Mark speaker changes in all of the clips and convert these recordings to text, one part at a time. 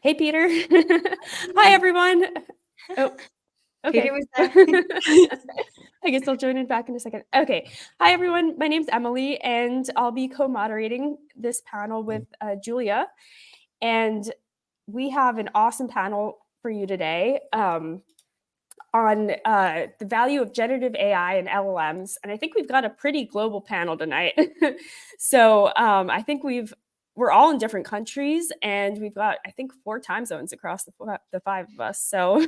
Speaker 1: Hey, Peter. Hi, everyone. Oh, okay.
Speaker 2: Peter was there.
Speaker 1: I guess I'll join in back in a second. Okay. Hi, everyone. My name's Emily, and I'll be co-moderating this panel with Giulia. And we have an awesome panel for you today on the value of generative AI and LLMs. And I think we've got a pretty global panel tonight. So I think we're all in different countries, and we've got, I think, 4 time zones across the 5 of us. So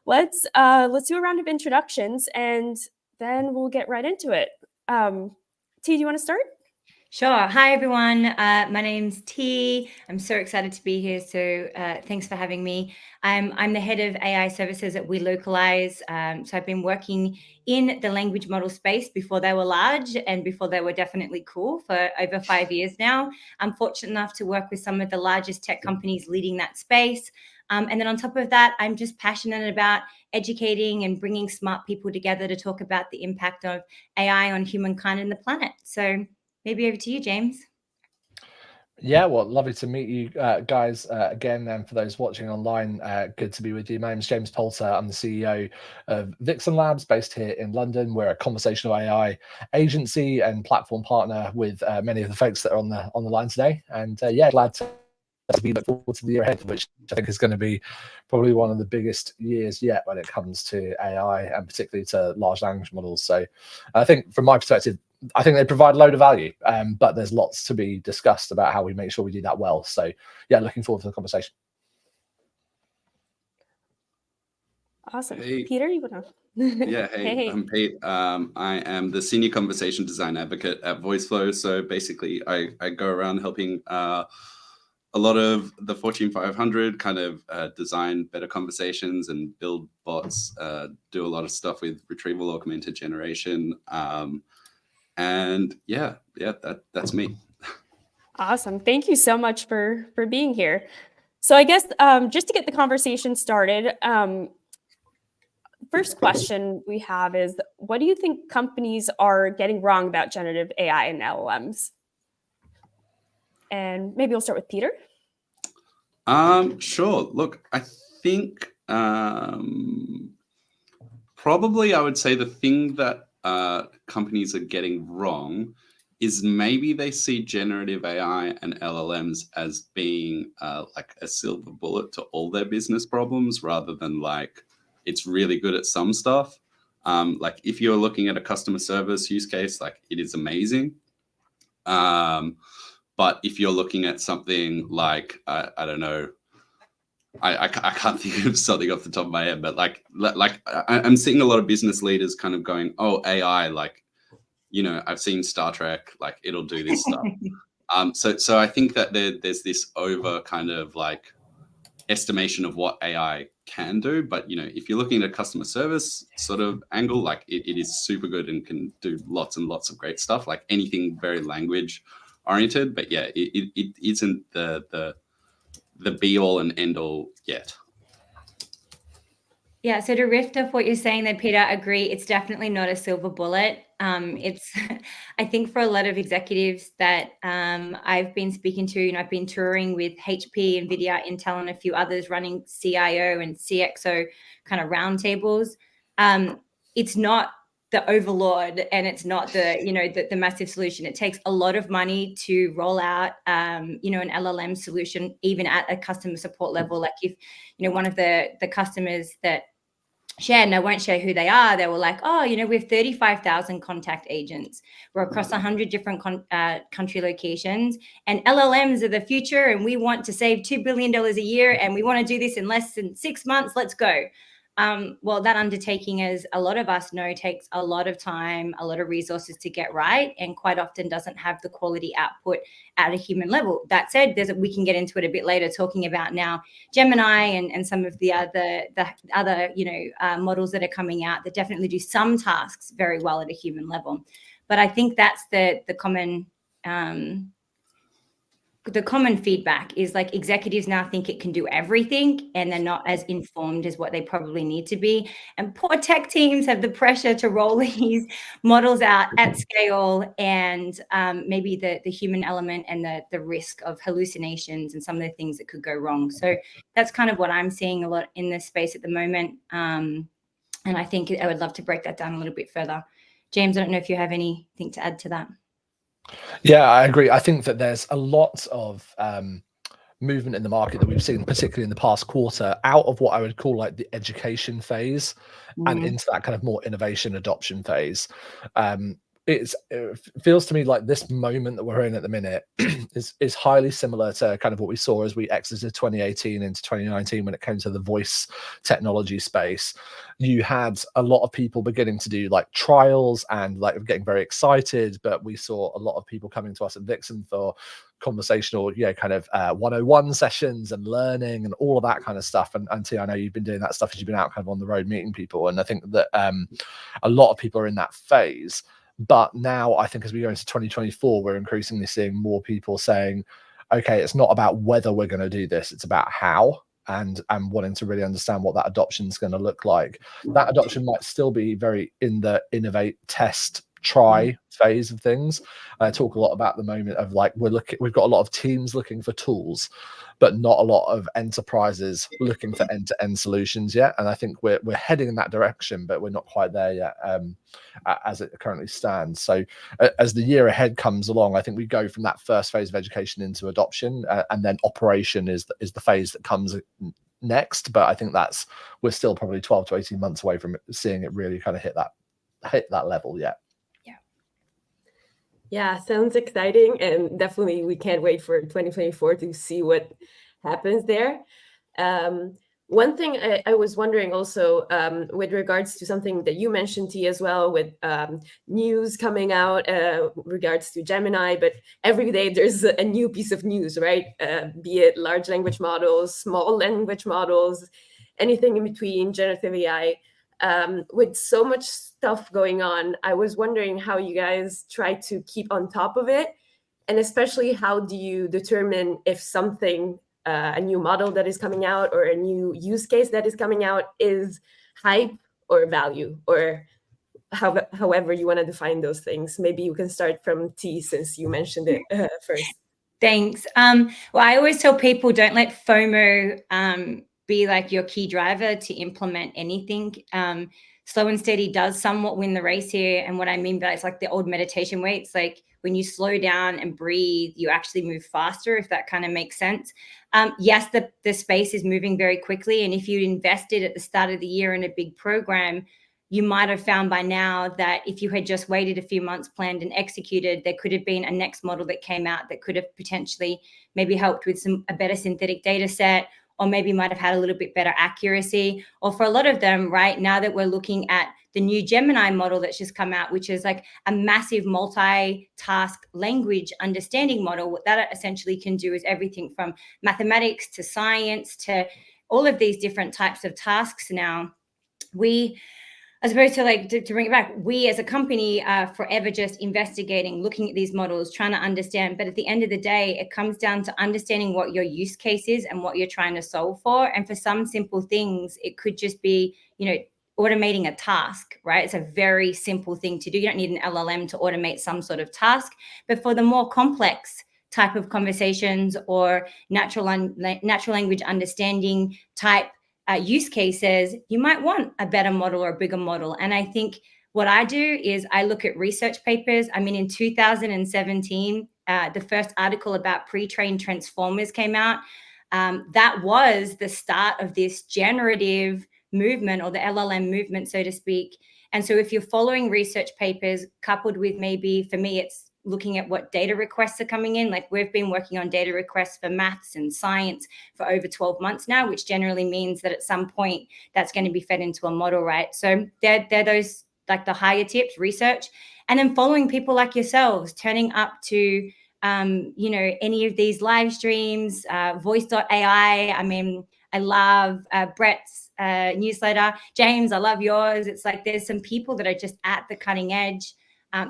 Speaker 1: let's do a round of introductions, and then we'll get right into it. T, do you want to start?
Speaker 2: Sure. Hi, everyone. My name's T. I'm so excited to be here. So thanks for having me. I'm the head of AI services at We Localize. So I've been working in the language model space before they were large and before they were definitely cool for over 5 years now. I'm fortunate enough to work with some of the largest tech companies leading that space. And then on top of that, I'm just passionate about educating and bringing smart people together to talk about the impact of AI on humankind and the planet. So maybe over to you, James.
Speaker 3: Yeah, well, lovely to meet you guys again. And for those watching online, good to be with you. My name is James Poulter. I'm the CEO of Vixen Labs, based here in London. We're a conversational AI agency and platform partner with many of the folks that are on the line today. And yeah, glad to look forward to the year ahead, which I think is going to be probably one of the biggest years yet when it comes to AI and particularly to large language models. So I think from my perspective, I think they provide a load of value, but there's lots to be discussed about how we make sure we do that well. So yeah, looking forward to the conversation.
Speaker 1: Awesome.
Speaker 4: Hey.
Speaker 1: Peter, you want to?
Speaker 4: Yeah, hey, I'm Pete. I am the Senior Conversation Design Advocate at VoiceFlow. So basically, I go around helping a lot of the Fortune 500 kind of design better conversations and build bots, do a lot of stuff with retrieval augmented generation. And yeah, that's me.
Speaker 1: Awesome. Thank you so much for being here. So I guess just to get the conversation started, first question we have is, what do you think companies are getting wrong about generative AI and LLMs? And maybe we'll start with Peter.
Speaker 4: Sure. Look, I think probably I would say the thing that companies are getting wrong is maybe they see generative AI and LLMs as being like a silver bullet to all their business problems, rather than like it's really good at some stuff. Like if you're looking at a customer service use case, like it is amazing. But if you're looking at something like, I don't know, I can't think of something off the top of my head, but like I'm seeing a lot of business leaders kind of going, oh, AI, like, you know, I've seen Star Trek, like it'll do this stuff. So I think that there's this over kind of like estimation of what AI can do. But, you know, if you're looking at a customer service sort of angle, like it is super good and can do lots and lots of great stuff, like anything very language oriented. But yeah, it isn't the be all and end all yet.
Speaker 2: Yeah, so to riff off what you're saying there, Peter, I agree. It's definitely not a silver bullet. It's, I think for a lot of executives that I've been speaking to, you know, I've been touring with HP, NVIDIA, Intel, and a few others running CIO and CXO kind of roundtables. It's not the overlord, and it's not the, you know, the massive solution. It takes a lot of money to roll out, you know, an LLM solution, even at a customer support level. Like if, you know, one of the customers that shared, and I won't share who they are, they were like, oh, you know, we have 35,000 contact agents. We're across 100 different country locations, and LLMs are the future, and we want to save $2 billion a year, and we want to do this in less than 6 months. Let's go. Well, that undertaking, as a lot of us know, takes a lot of time, a lot of resources to get right, and quite often doesn't have the quality output at a human level. That said, we can get into it a bit later, talking about now Gemini and some of the other you know, models that are coming out that definitely do some tasks very well at a human level. But I think that's the common the common feedback is like executives now think it can do everything and they're not as informed as what they probably need to be. And poor tech teams have the pressure to roll these models out at scale, and maybe the human element and the risk of hallucinations and some of the things that could go wrong. So that's kind of what I'm seeing a lot in this space at the moment. And I think I would love to break that down a little bit further. James, I don't know if you have anything to add to that.
Speaker 3: Yeah, I agree. I think that there's a lot of movement in the market that we've seen, particularly in the past quarter, out of what I would call like the education phase and into that kind of more innovation adoption phase. It feels to me like this moment that we're in at the minute is highly similar to kind of what we saw as we exited 2018 into 2019 when it came to the voice technology space. You had a lot of people beginning to do like trials and like getting very excited, but we saw a lot of people coming to us at Vixen for conversational, kind of 101 sessions and learning and all of that kind of stuff. And Tia, I know you've been doing that stuff as you've been out kind of on the road meeting people. And I think that a lot of people are in that phase. But now I think as we go into 2024, we're increasingly seeing more people saying, okay, it's not about whether we're going to do this, it's about how, and wanting to really understand what that adoption is going to look like. That adoption might still be very in the innovate, test, try phase of things. I talk a lot about the moment of like we've got a lot of teams looking for tools, but not a lot of enterprises looking for end-to-end solutions yet. And I think we're heading in that direction, but we're not quite there yet as it currently stands. So as the year ahead comes along, I think we go from that first phase of education into adoption, and then operation is the phase that comes next. But I think we're still probably 12 to 18 months away from seeing it really kind of hit that level yet.
Speaker 5: Yeah, sounds exciting, and definitely we can't wait for 2024 to see what happens there. One thing I was wondering also, with regards to something that you mentioned, T, as well, with news coming out regards to Gemini, but every day there's a new piece of news, right? Be it large language models, small language models, anything in between, generative AI. With so much stuff going on, I was wondering how you guys try to keep on top of it, and especially how do you determine if something, a new model that is coming out or a new use case that is coming out, is hype or value, or however you want to define those things. Maybe you can start from T, since you mentioned it first.
Speaker 2: Thanks. Well, I always tell people, don't let FOMO be like your key driver to implement anything. Slow and steady does somewhat win the race here. And what I mean by that is like the old meditation way. It's like when you slow down and breathe, you actually move faster, if that kind of makes sense. Yes, the space is moving very quickly. And if you invested at the start of the year in a big program, you might have found by now that if you had just waited a few months, planned and executed, there could have been a next model that came out that could have potentially maybe helped with a better synthetic data set, or maybe might have had a little bit better accuracy. Or for a lot of them, right now that we're looking at the new Gemini model that's just come out, which is like a massive multi-task language understanding model, what that essentially can do is everything from mathematics to science to all of these different types of tasks now. As opposed to like to bring it back, we as a company are forever just investigating, looking at these models, trying to understand. But at the end of the day, it comes down to understanding what your use case is and what you're trying to solve for. And for some simple things, it could just be, automating a task, right? It's a very simple thing to do. You don't need an LLM to automate some sort of task. But for the more complex type of conversations or natural language understanding type use cases, you might want a better model or a bigger model. And I think what I do is I look at research papers. I mean, in 2017, the first article about pre-trained transformers came out. That was the start of this generative movement, or the LLM movement, so to speak. And so if you're following research papers coupled with, maybe for me, it's looking at what data requests are coming in. Like we've been working on data requests for maths and science for over 12 months now, which generally means that at some point that's going to be fed into a model, right? So they're those like the higher tips, research, and then following people like yourselves, turning up to, any of these live streams, voice.ai. I mean, I love Brett's newsletter. James, I love yours. It's like there's some people that are just at the cutting edge.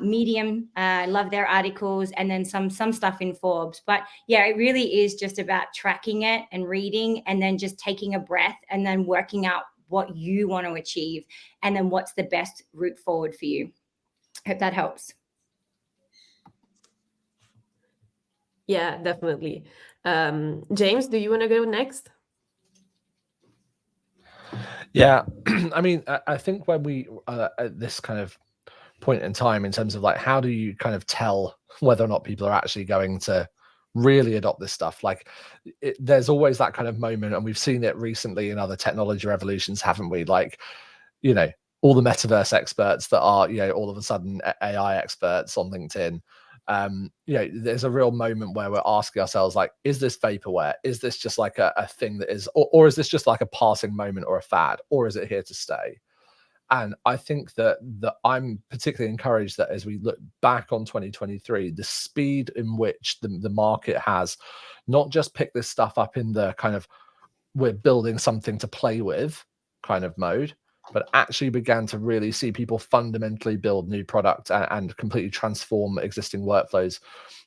Speaker 2: Medium, I love their articles, and then some stuff in Forbes. But yeah, it really is just about tracking it and reading, and then just taking a breath and then working out what you want to achieve and then what's the best route forward for you. Hope that helps.
Speaker 5: Yeah, definitely. James, do you want to go next?
Speaker 3: Yeah, I mean, I think when we at this kind of point in time, in terms of like, how do you kind of tell whether or not people are actually going to really adopt this stuff? Like, there's always that kind of moment, and we've seen it recently in other technology revolutions, haven't we? Like, you know, all the metaverse experts that are, you know, all of a sudden AI experts on LinkedIn. You know, there's a real moment where we're asking ourselves, like, is this vaporware? Is this just like a thing that is, or is this just like a passing moment or a fad, or is it here to stay? And I think that I'm particularly encouraged that as we look back on 2023, the speed in which the market has not just picked this stuff up in the kind of we're building something to play with kind of mode, but actually began to really see people fundamentally build new product and completely transform existing workflows,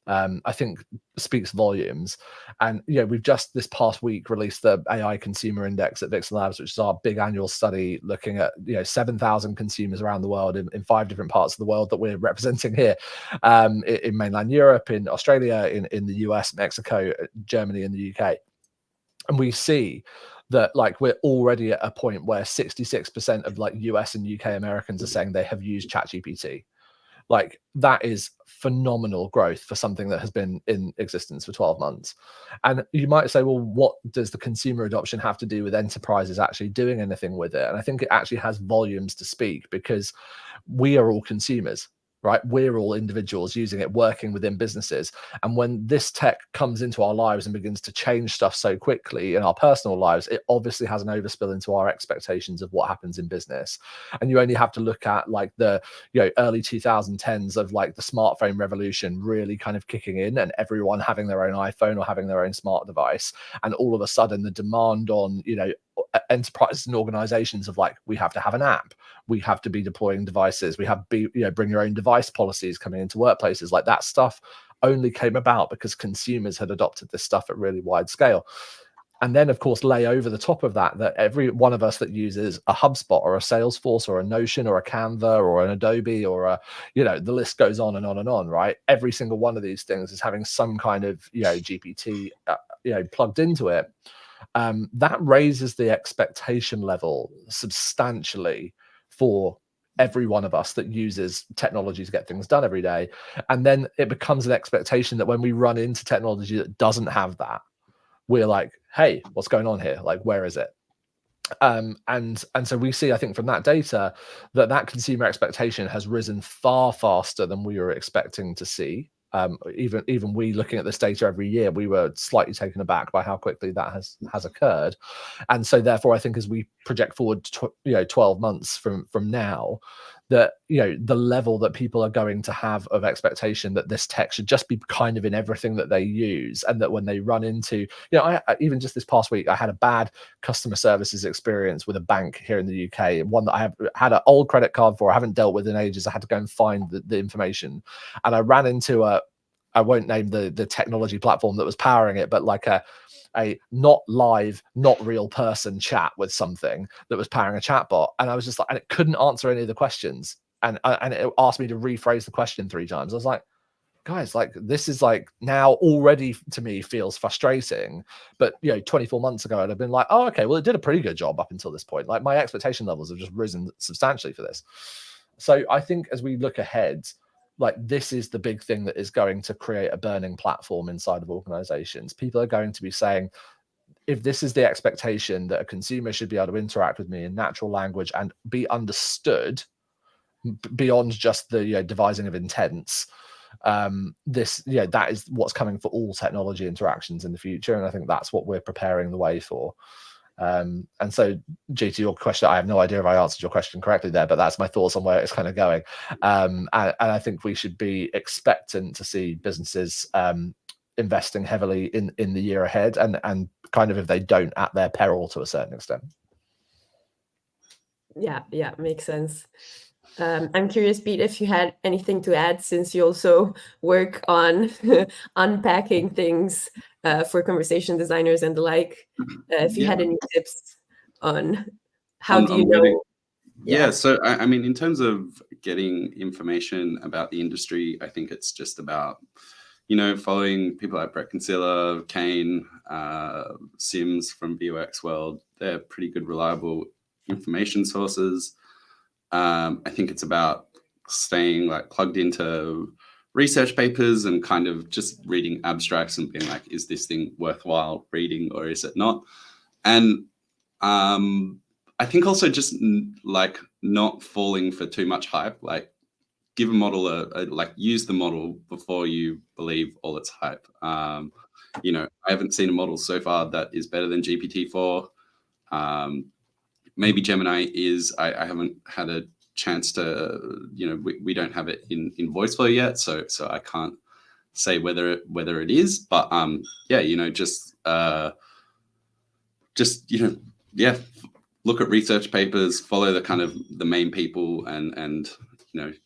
Speaker 3: I think speaks volumes. And you know, we've just this past week released the AI Consumer Index at Vixen Labs, which is our big annual study looking at, you know, 7,000 consumers around the world in 5 different parts of the world that we're representing here, in mainland Europe, in Australia, in the US, Mexico, Germany, and the UK. And we see that like we're already at a point where 66% of like US and UK Americans are saying they have used ChatGPT. Like, that is phenomenal growth for something that has been in existence for 12 months. And you might say, well, what does the consumer adoption have to do with enterprises actually doing anything with it? And I think it actually has volumes to speak, because we are all consumers, right? We're all individuals using it, working within businesses. And when this tech comes into our lives and begins to change stuff so quickly in our personal lives, it obviously has an overspill into our expectations of what happens in business. And you only have to look at like the, you know, early 2010s of like the smartphone revolution really kind of kicking in, and everyone having their own iPhone or having their own smart device. And all of a sudden the demand on, you know, enterprises and organizations of like, we have to have an app, we have to be deploying devices, we have you know, bring your own device policies coming into workplaces. Like, that stuff only came about because consumers had adopted this stuff at really wide scale. And then, of course, lay over the top of that every one of us that uses a HubSpot or a Salesforce or a Notion or a Canva or an Adobe or a, you know, the list goes on and on and on, right? Every single one of these things is having some kind of, you know, GPT, you know, plugged into it. That raises the expectation level substantially for every one of us that uses technology to get things done every day. And then it becomes an expectation that when we run into technology that doesn't have that, we're like, hey, what's going on here? Like, where is it? And so we see, I think, from that data that consumer expectation has risen far faster than we were expecting to see. Even we, looking at this data every year, we were slightly taken aback by how quickly that has occurred. And so therefore, I think as we project forward to, you know, 12 months from now, that, you know, the level that people are going to have of expectation that this tech should just be kind of in everything that they use, and that when they run into, you know, I even just this past week, I had a bad customer services experience with a bank here in the UK, one that I have had an old credit card for, I haven't dealt with in ages. I had to go and find the information, and I ran into I won't name the technology platform that was powering it, but like a not live, not real person chat with something that was powering a chatbot. And I was just like, and it couldn't answer any of the questions. And it asked me to rephrase the question 3 times. I was like, guys, like, this is like now already to me feels frustrating. But, you know, 24 months ago, I'd have been like, oh, okay, well, it did a pretty good job up until this point. Like, my expectation levels have just risen substantially for this. So I think as we look ahead, like, this is the big thing that is going to create a burning platform inside of organizations. People are going to be saying, if this is the expectation that a consumer should be able to interact with me in natural language and be understood beyond just the, you know, devising of intents, this, you know, that is what's coming for all technology interactions in the future. And I think that's what we're preparing the way for. And so, G, to your question, I have no idea if I answered your question correctly there, but that's my thoughts on where it's kind of going. And I think we should be expectant to see businesses investing heavily in the year ahead, and kind of, if they don't, at their peril to a certain extent.
Speaker 5: Yeah, makes sense. I'm curious, Pete, if you had anything to add, since you also work on unpacking things for conversation designers and the like. If you had any tips on how do you know?
Speaker 4: Yeah, so I mean, in terms of getting information about the industry, I think it's just about, following people like Brett Kinsella, Kane, Sims from VUX World. They're pretty good, reliable information sources. I think it's about staying like plugged into research papers and kind of just reading abstracts and being like, is this thing worthwhile reading or is it not? And I think also just like not falling for too much hype. Like, give a model like use the model before you believe all its hype. I haven't seen a model so far that is better than GPT-4. Maybe Gemini is. I haven't had a chance to. We don't have it in voice flow yet, so I can't say whether it is. But look at research papers, follow the kind of the main people, and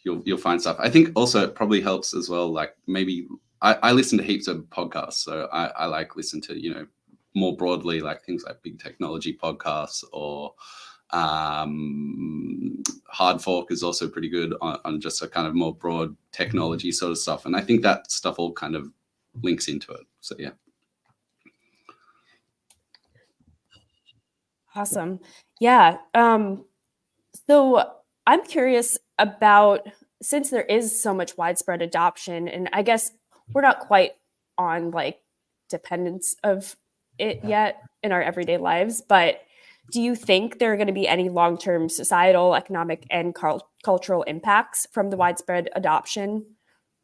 Speaker 4: you'll find stuff. I think also it probably helps as well. Like, maybe I listen to heaps of podcasts, so I like listen to more broadly, like things like big technology podcasts, or Hard Fork is also pretty good on just a kind of more broad technology sort of stuff. And I think that stuff all kind of links into it. So yeah.
Speaker 1: Awesome. Yeah. So I'm curious about, since there is so much widespread adoption, and I guess we're not quite on like dependence of it yet in our everyday lives, but do you think there are going to be any long-term societal, economic, and cultural impacts from the widespread adoption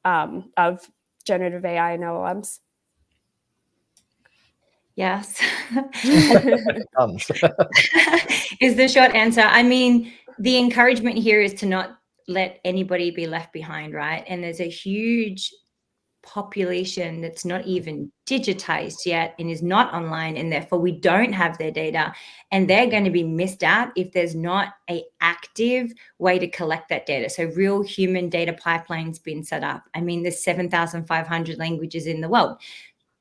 Speaker 1: of generative AI and LLMs?
Speaker 2: Yes.
Speaker 3: Tons.
Speaker 2: Is the short answer. I mean, the encouragement here is to not let anybody be left behind, right? And there's a huge population that's not even digitized yet and is not online, and therefore we don't have their data, and they're going to be missed out if there's not a active way to collect that data. So real human data pipelines being set up. I mean, there's 7,500 languages in the world.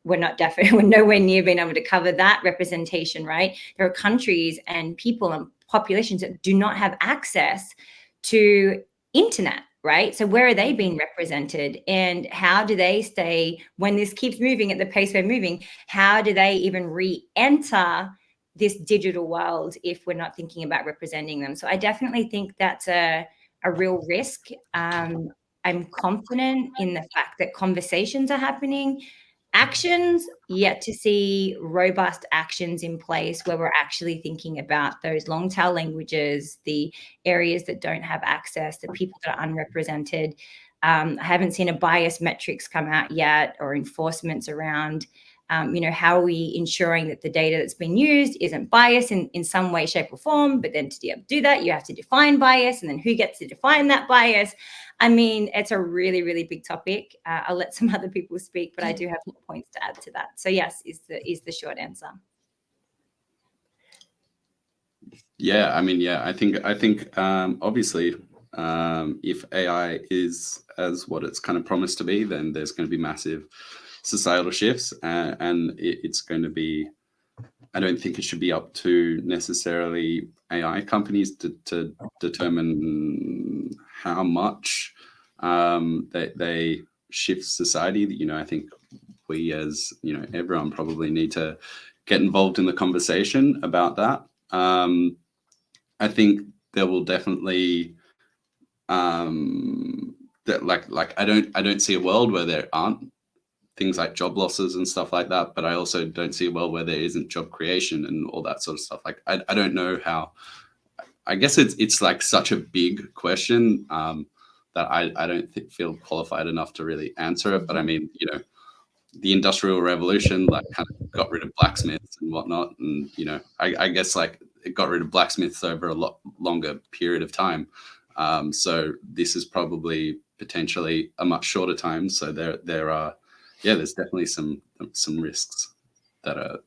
Speaker 2: We're nowhere near being able to cover that representation, right? There are countries and people and populations that do not have access to internet, right? So where are they being represented, and how do they stay when this keeps moving at the pace we're moving? How do they even re-enter this digital world if we're not thinking about representing them? So I definitely think that's a real risk. I'm confident in the fact that conversations are happening. Actions, yet to see robust actions in place where we're actually thinking about those long tail languages, the areas that don't have access, the people that are unrepresented. I haven't seen a bias metrics come out yet, or enforcements around, how are we ensuring that the data that's being used isn't biased in some way, shape, or form? But then to be able to do that, you have to define bias, and then who gets to define that bias? I mean, it's a really, really big topic. I'll let some other people speak, but I do have more points to add to that. So yes, is the short answer.
Speaker 4: Yeah, I mean, yeah, I think obviously, if AI is as what it's kind of promised to be, then there's going to be massive societal shifts, and it's going to be. I don't think it should be up to necessarily AI companies to determine how much they shift society. I think we, as everyone, probably need to get involved in the conversation about that. I think there will definitely that like I don't see a world where there aren't things like job losses and stuff like that, but I also don't see a world where there isn't job creation and all that sort of stuff. Like I don't know how. I guess it's like such a big question that I don't feel qualified enough to really answer it. But I mean, the Industrial Revolution like kind of got rid of blacksmiths and whatnot, and I guess like it got rid of blacksmiths over a lot longer period of time. So this is probably potentially a much shorter time. So there are, there's definitely some risks that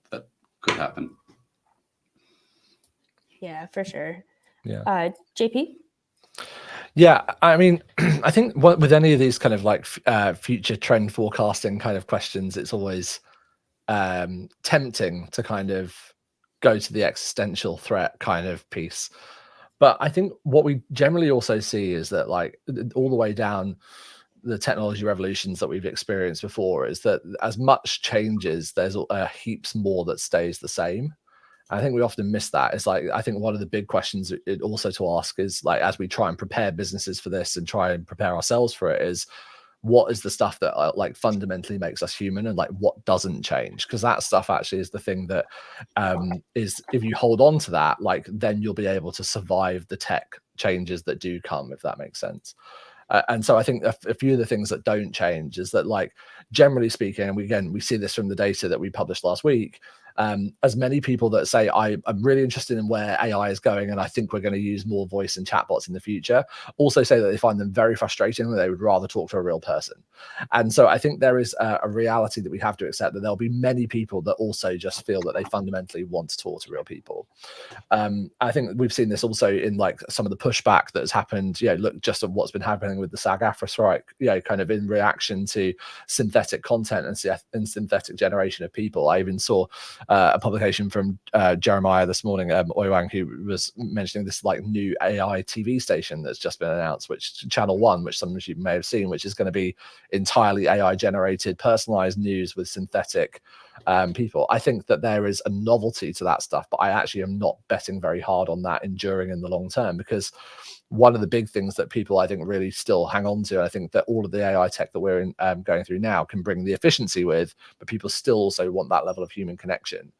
Speaker 4: could happen.
Speaker 1: Yeah, for sure.
Speaker 3: Yeah.
Speaker 1: JP?
Speaker 3: Yeah, I mean, I think with any of these kind of like future trend forecasting kind of questions, it's always tempting to kind of go to the existential threat kind of piece. But I think what we generally also see is that, like, all the way down the technology revolutions that we've experienced before, is that as much changes, there's heaps more that stays the same. I think we often miss that. It's like, I think one of the big questions also to ask is, like, as we try and prepare businesses for this and try and prepare ourselves for it, is what is the stuff that like fundamentally makes us human, and like what doesn't change? Because that stuff actually is the thing that is, if you hold on to that, like, then you'll be able to survive the tech changes that do come, if that makes sense. And so I think a few of the things that don't change is that, like, generally speaking, and we see this from the data that we published last week, as many people that say I'm really interested in where AI is going, and I think we're going to use more voice and chatbots in the future, also say that they find them very frustrating, and they would rather talk to a real person. And so I think there is a reality that we have to accept, that there'll be many people that also just feel that they fundamentally want to talk to real people. I think we've seen this also in, like, some of the pushback that has happened. Look just at what's been happening with the SAG-AFTRA strike, kind of in reaction to synthetic content and synthetic generation of people. I even saw a publication from Jeremiah this morning, Oywang, who was mentioning this, like, new AI TV station that's just been announced, which Channel 1, which some of you may have seen, which is going to be entirely AI generated, personalized news with synthetic people. I think that there is a novelty to that stuff, but I actually am not betting very hard on that enduring in the long term, because one of the big things that people, I think, really still hang on to, I think that all of the AI tech that we're going through now can bring the efficiency with, but people still also want that level of human connection.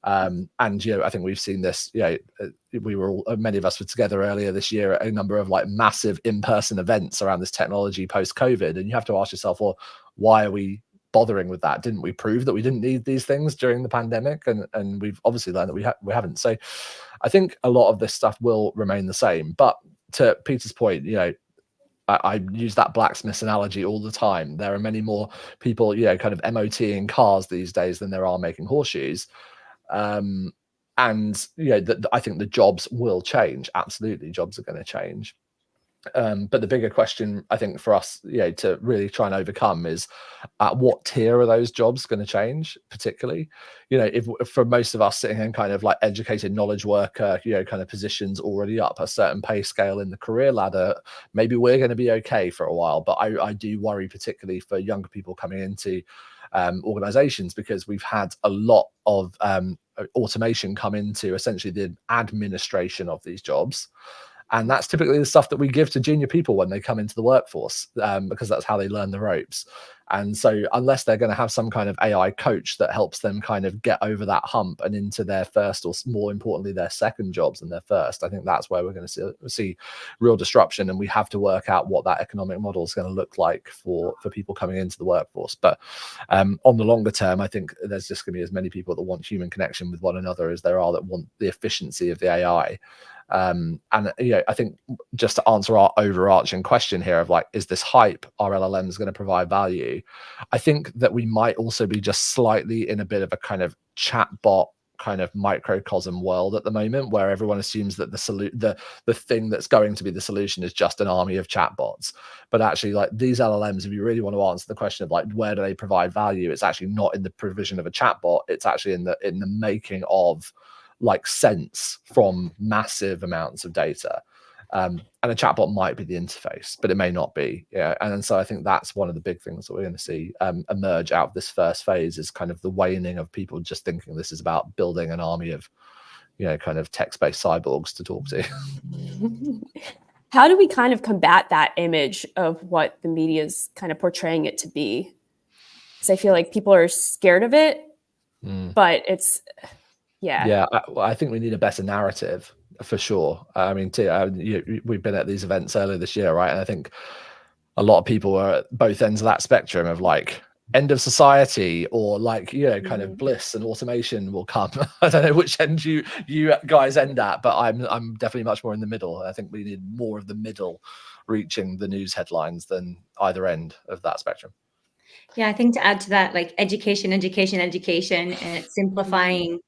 Speaker 3: And I think we've seen this. We were all, many of us were together earlier this year at a number of, like, massive in-person events around this technology post-COVID, and you have to ask yourself, well, why are we bothering with that? Didn't we prove that we didn't need these things during the pandemic? And we've obviously learned that we haven't. So I think a lot of this stuff will remain the same. But to Peter's point, I use that blacksmith's analogy all the time. There are many more people, kind of MOTing cars these days than there are making horseshoes. And I think the jobs will change. Absolutely, jobs are going to change. But the bigger question, I think, for us, to really try and overcome is, at what tier are those jobs going to change? Particularly, if for most of us sitting in kind of like educated knowledge worker, kind of positions already up a certain pay scale in the career ladder, maybe we're going to be okay for a while. But I do worry, particularly for younger people coming into organizations, because we've had a lot of automation come into essentially the administration of these jobs. And that's typically the stuff that we give to junior people when they come into the workforce, because that's how they learn the ropes. And so unless they're going to have some kind of AI coach that helps them kind of get over that hump and into their first, or more importantly, their second jobs than their first, I think that's where we're going to see real disruption. And we have to work out what that economic model is going to look like for people coming into the workforce. But on the longer term, I think there's just going to be as many people that want human connection with one another as there are that want the efficiency of the AI. And I think, just to answer our overarching question here of, like, is this hype, are LLMs going to provide value? I think that we might also be just slightly in a bit of a kind of chatbot kind of microcosm world at the moment, where everyone assumes that the thing that's going to be the solution is just an army of chatbots. But actually, like, these LLMs, if you really want to answer the question of, like, where do they provide value, it's actually not in the provision of a chatbot. It's actually in the making of, like, sense from massive amounts of data. And a chatbot might be the interface, but it may not be. And so I think that's one of the big things that we're going to see emerge out of this first phase, is kind of the waning of people just thinking this is about building an army of kind of text-based cyborgs to talk to.
Speaker 1: How do we kind of combat that image of what the media is kind of portraying it to be? Because I feel like people are scared of it, but it's
Speaker 3: I think we need a better narrative, for sure. I mean, we've been at these events earlier this year, right? And I think a lot of people are at both ends of that spectrum of, like, end of society, or, like, kind of bliss and automation will come. I don't know which end you guys end at, but I'm definitely much more in the middle. I think we need more of the middle reaching the news headlines than either end of that spectrum.
Speaker 2: Yeah, I think to add to that, like, education, and it's simplifying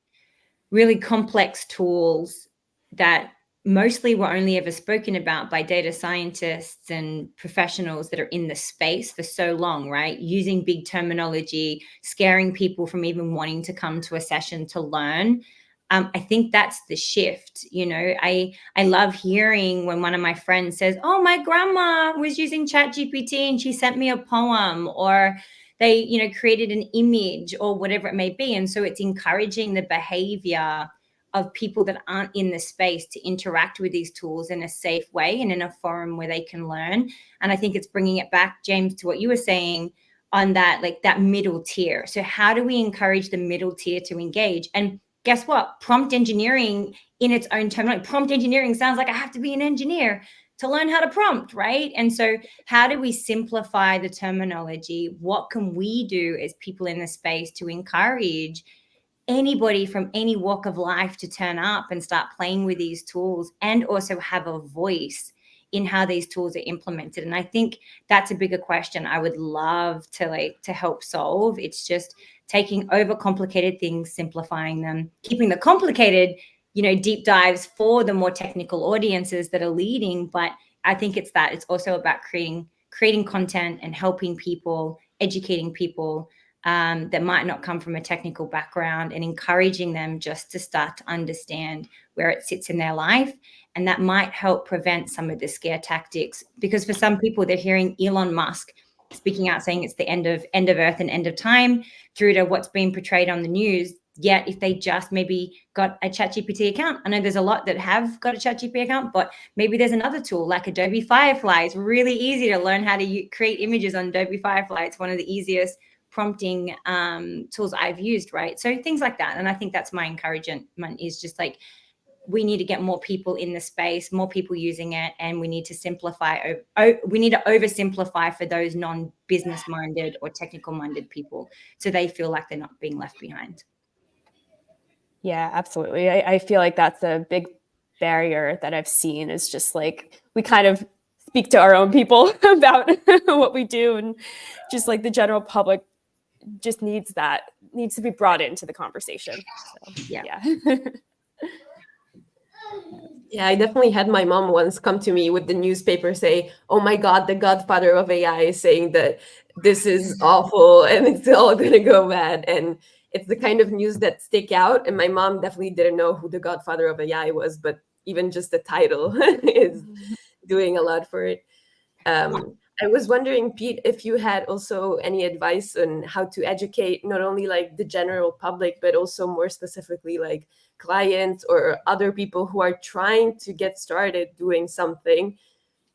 Speaker 2: really complex tools that mostly were only ever spoken about by data scientists and professionals that are in the space for so long, right? Using big terminology, scaring people from even wanting to come to a session to learn. I think that's the shift. I love hearing when one of my friends says, oh, my grandma was using ChatGPT and she sent me a poem, or they, created an image or whatever it may be. And so it's encouraging the behavior of people that aren't in the space to interact with these tools in a safe way and in a forum where they can learn. And I think it's bringing it back, James, to what you were saying on that, like that middle tier. So how do we encourage the middle tier to engage? And guess what? Prompt engineering in its own term, like prompt engineering sounds like I have to be an engineer to learn how to prompt, right? And so how do we simplify the terminology? What can we do as people in the space to encourage anybody from any walk of life to turn up and start playing with these tools, and also have a voice in how these tools are implemented? And I think that's a bigger question I would love to help solve. It's just taking overcomplicated things, simplifying them, keeping the complicated, deep dives for the more technical audiences that are leading. But I think it's also about creating content and helping people, educating people that might not come from a technical background, and encouraging them just to start to understand where it sits in their life. And that might help prevent some of the scare tactics, because for some people, they're hearing Elon Musk speaking out saying it's the end of Earth and end of time, through to what's being portrayed on the news. Yet if they just maybe got a ChatGPT account, I know there's a lot that have got a ChatGPT account, but maybe there's another tool like Adobe Firefly. It's really easy to learn how to create images on Adobe Firefly. It's one of the easiest prompting tools I've used, right? So things like that. And I think that's my encouragement, is just like, we need to get more people in the space, more people using it, and we need to simplify. We need to oversimplify for those non-business minded or technical minded people, so they feel like they're not being left behind.
Speaker 1: Yeah, absolutely. I feel like that's a big barrier that I've seen, is just like we kind of speak to our own people about what we do, and just like the general public just needs to be brought into the conversation. So, yeah.
Speaker 5: Yeah, I definitely had my mom once come to me with the newspaper say, oh my God, the godfather of AI is saying that this is awful and it's all going to go bad. And it's the kind of news that stick out. And my mom definitely didn't know who the godfather of AI was, but even just the title is doing a lot for it. I was wondering, Pete, if you had also any advice on how to educate not only like the general public, but also more specifically like clients or other people who are trying to get started doing something,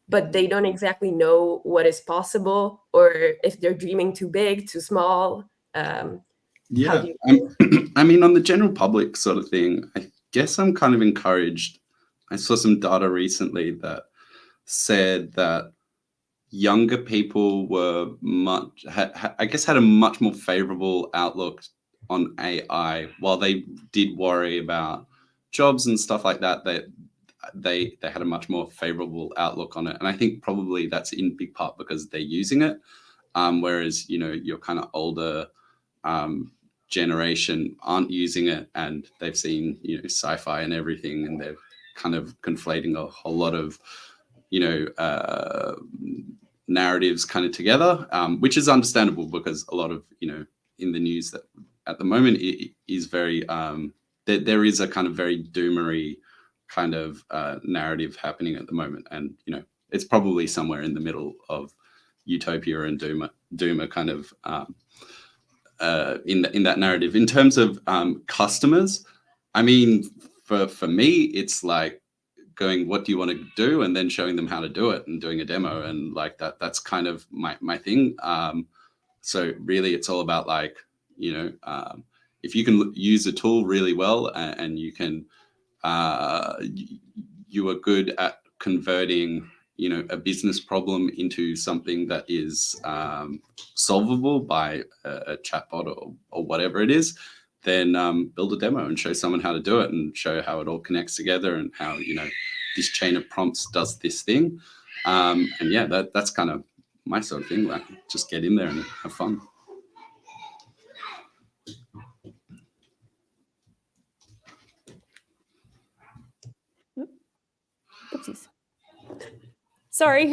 Speaker 5: but they don't exactly know what is possible, or if they're dreaming too big, too small.
Speaker 4: Yeah,
Speaker 5: How do you
Speaker 4: I mean, on the general public sort of thing, I guess I'm kind of encouraged. I saw some data recently that said that younger people were had a much more favorable outlook on AI, while they did worry about jobs and stuff like that. They had a much more favorable outlook on it, and I think probably that's in big part because they're using it. Whereas your kind of older generation aren't using it, and they've seen sci-fi and everything, and they're kind of conflating a whole lot of narratives kind of together, which is understandable, because a lot of in the news that at the moment it is very there is a kind of very doomery kind of narrative happening at the moment, and it's probably somewhere in the middle of utopia and doomer kind of in that narrative. In terms of customers, I mean, for me, it's like going, what do you want to do, and then showing them how to do it and doing a demo, and like that's kind of my thing. So really, it's all about like if you can use a tool really well, and you can you are good at converting a business problem into something that is solvable by a chatbot or whatever it is, then build a demo and show someone how to do it, and show how it all connects together, and how this chain of prompts does this thing. And yeah, that's kind of my sort of thing. Like, just get in there and have fun.
Speaker 1: Whoopsies. Sorry.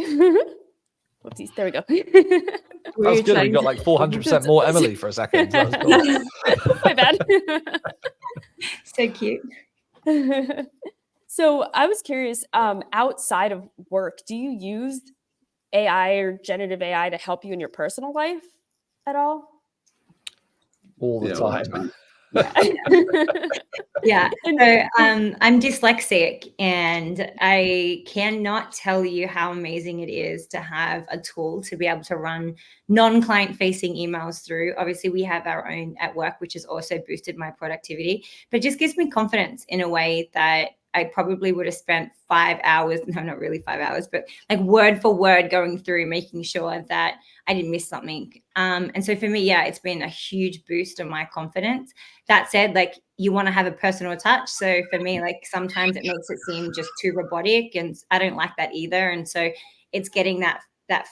Speaker 1: Whoopsies. There we go.
Speaker 3: That was good. We got like 400% more Emily for a second. That was cool.
Speaker 1: My bad.
Speaker 2: So cute.
Speaker 1: So I was curious, outside of work, do you use AI or generative AI to help you in your personal life at all?
Speaker 3: All the
Speaker 4: Yeah, all the
Speaker 3: time.
Speaker 4: time.
Speaker 2: Yeah. So I'm dyslexic, and I cannot tell you how amazing it is to have a tool to be able to run non-client facing emails through. Obviously, we have our own at work, which has also boosted my productivity, but it just gives me confidence in a way that I probably would have spent 5 hours, no, not really 5 hours, but like word for word going through, making sure that I didn't miss something. And so for me, yeah, it's been a huge boost of my confidence. That said, like, you want to have a personal touch. So for me, like, sometimes it makes it seem just too robotic, and I don't like that either. And so it's getting that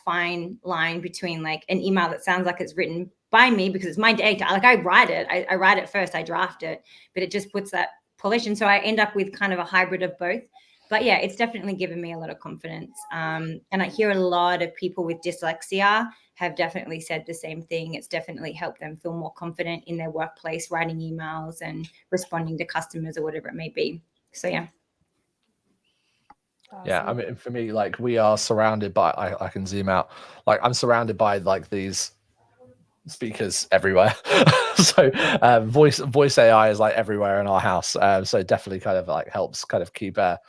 Speaker 2: fine line between like an email that sounds like it's written by me because it's my data. Like, I write it, I write it first, I draft it, but it just puts that polish. And so I end up with kind of a hybrid of both. But yeah, it's definitely given me a lot of confidence. And I hear a lot of people with dyslexia have definitely said the same thing. It's definitely helped them feel more confident in their workplace, writing emails and responding to customers or whatever it may be. So yeah.
Speaker 1: Awesome.
Speaker 3: Yeah, I mean, for me, like, we are surrounded by, I can zoom out, like, I'm surrounded by like these speakers everywhere. So voice AI is like everywhere in our house. So it definitely kind of like helps kind of keep the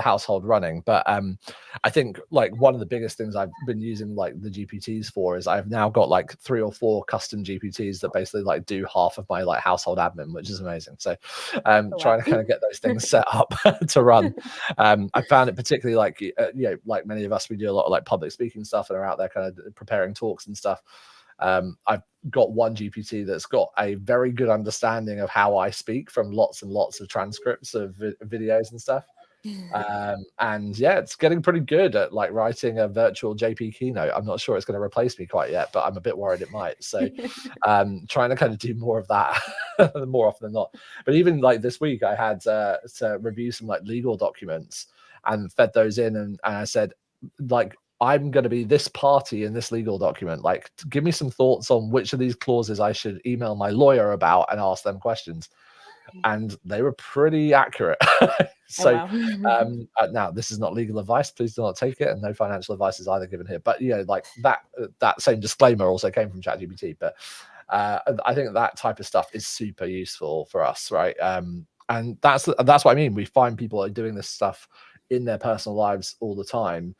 Speaker 3: household running. But I think like one of the biggest things I've been using like the GPTs for is I've now got like 3 or 4 custom GPTs that basically like do half of my like household admin, which is amazing. So trying to kind of get those things set up to run. I found it particularly like, you know, like many of us, we do a lot of like public speaking stuff and are out there kind of preparing talks and stuff. I've got one GPT that's got a very good understanding of how I speak from lots and lots of transcripts of videos and stuff. And yeah, it's getting pretty good at like writing a virtual JP keynote. I'm not sure it's going to replace me quite yet, but I'm a bit worried it might. So trying to kind of do more of that more often than not. But even like this week, I had to review some like legal documents and fed those in, and I said, like, I'm going to be this party in this legal document. Like, give me some thoughts on which of these clauses I should email my lawyer about and ask them questions. And they were pretty accurate. So now this is not legal advice. Please do not take it, and no financial advice is either given here. But you know, like that same disclaimer also came from ChatGPT. But I think that type of stuff is super useful for us, right? And that's what I mean. We find people are doing this stuff in their personal lives all the time.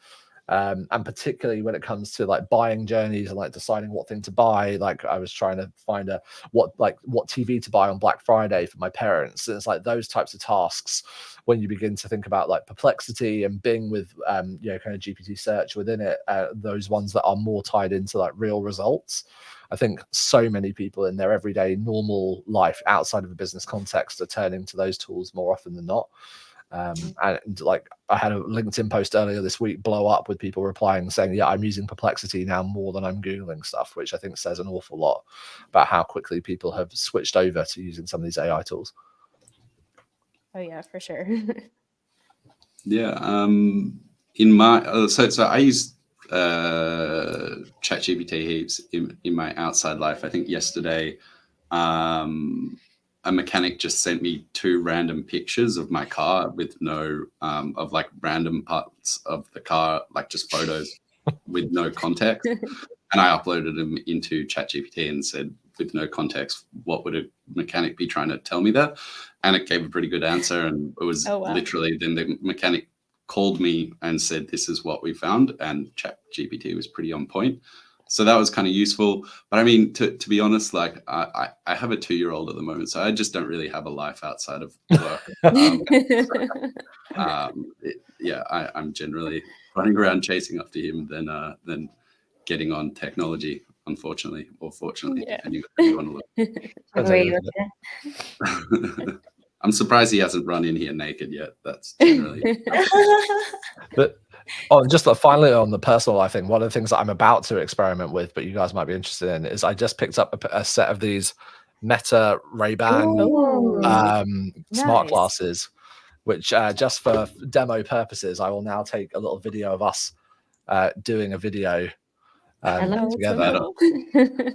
Speaker 3: And particularly when it comes to like buying journeys and like deciding what thing to buy. Like, I was trying to find what TV to buy on Black Friday for my parents. And it's like those types of tasks when you begin to think about like Perplexity and Bing with you know, kind of GPT search within it, those ones that are more tied into like real results. I think so many people in their everyday normal life outside of a business context are turning to those tools more often than not. And like, I had a LinkedIn post earlier this week blow up with people replying saying, yeah, I'm using Perplexity now more than I'm Googling stuff, which I think says an awful lot about how quickly people have switched over to using some of these AI tools.
Speaker 1: Oh yeah, for sure.
Speaker 4: Yeah. In my so I use ChatGPT heaps in my outside life. I think yesterday a mechanic just sent me 2 random pictures of my car with no of like random parts of the car, like just photos with no context. And I uploaded them into ChatGPT and said, with no context, what would a mechanic be trying to tell me there? And it gave a pretty good answer. And it was literally, then the mechanic called me and said, this is what we found. And ChatGPT was pretty on point. So that was kind of useful. But I mean, to be honest, like I have a 2-year-old at the moment, so I just don't really have a life outside of work. I'm generally running around chasing after him than getting on technology, unfortunately, or fortunately, depending on how you want to look. I'm surprised he hasn't run in here naked yet. That's generally.
Speaker 3: But just finally on the personal life thing, one of the things that I'm about to experiment with, but you guys might be interested in, is I just picked up a set of these Meta Ray-Ban smart glasses. which just for demo purposes, I will now take a little video of us doing a video together,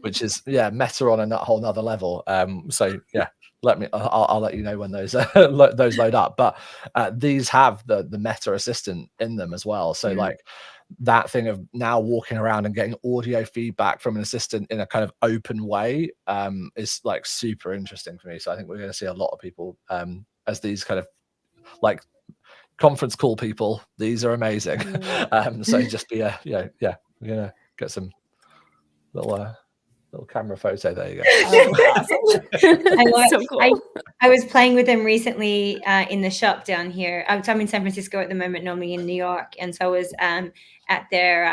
Speaker 3: which is meta on a whole nother level. So yeah, I'll let you know when those those load up. But these have the Meta assistant in them as well. So like that thing of now walking around and getting audio feedback from an assistant in a kind of open way is like super interesting for me. So I think we're going to see a lot of people as these kind of like conference call people. These are amazing. So just be we're gonna get some little camera photo. There you go.
Speaker 1: Oh, awesome. So cool.
Speaker 2: I was playing with them recently in the shop down here. I'm in San Francisco at the moment, normally in New York, and so I was at their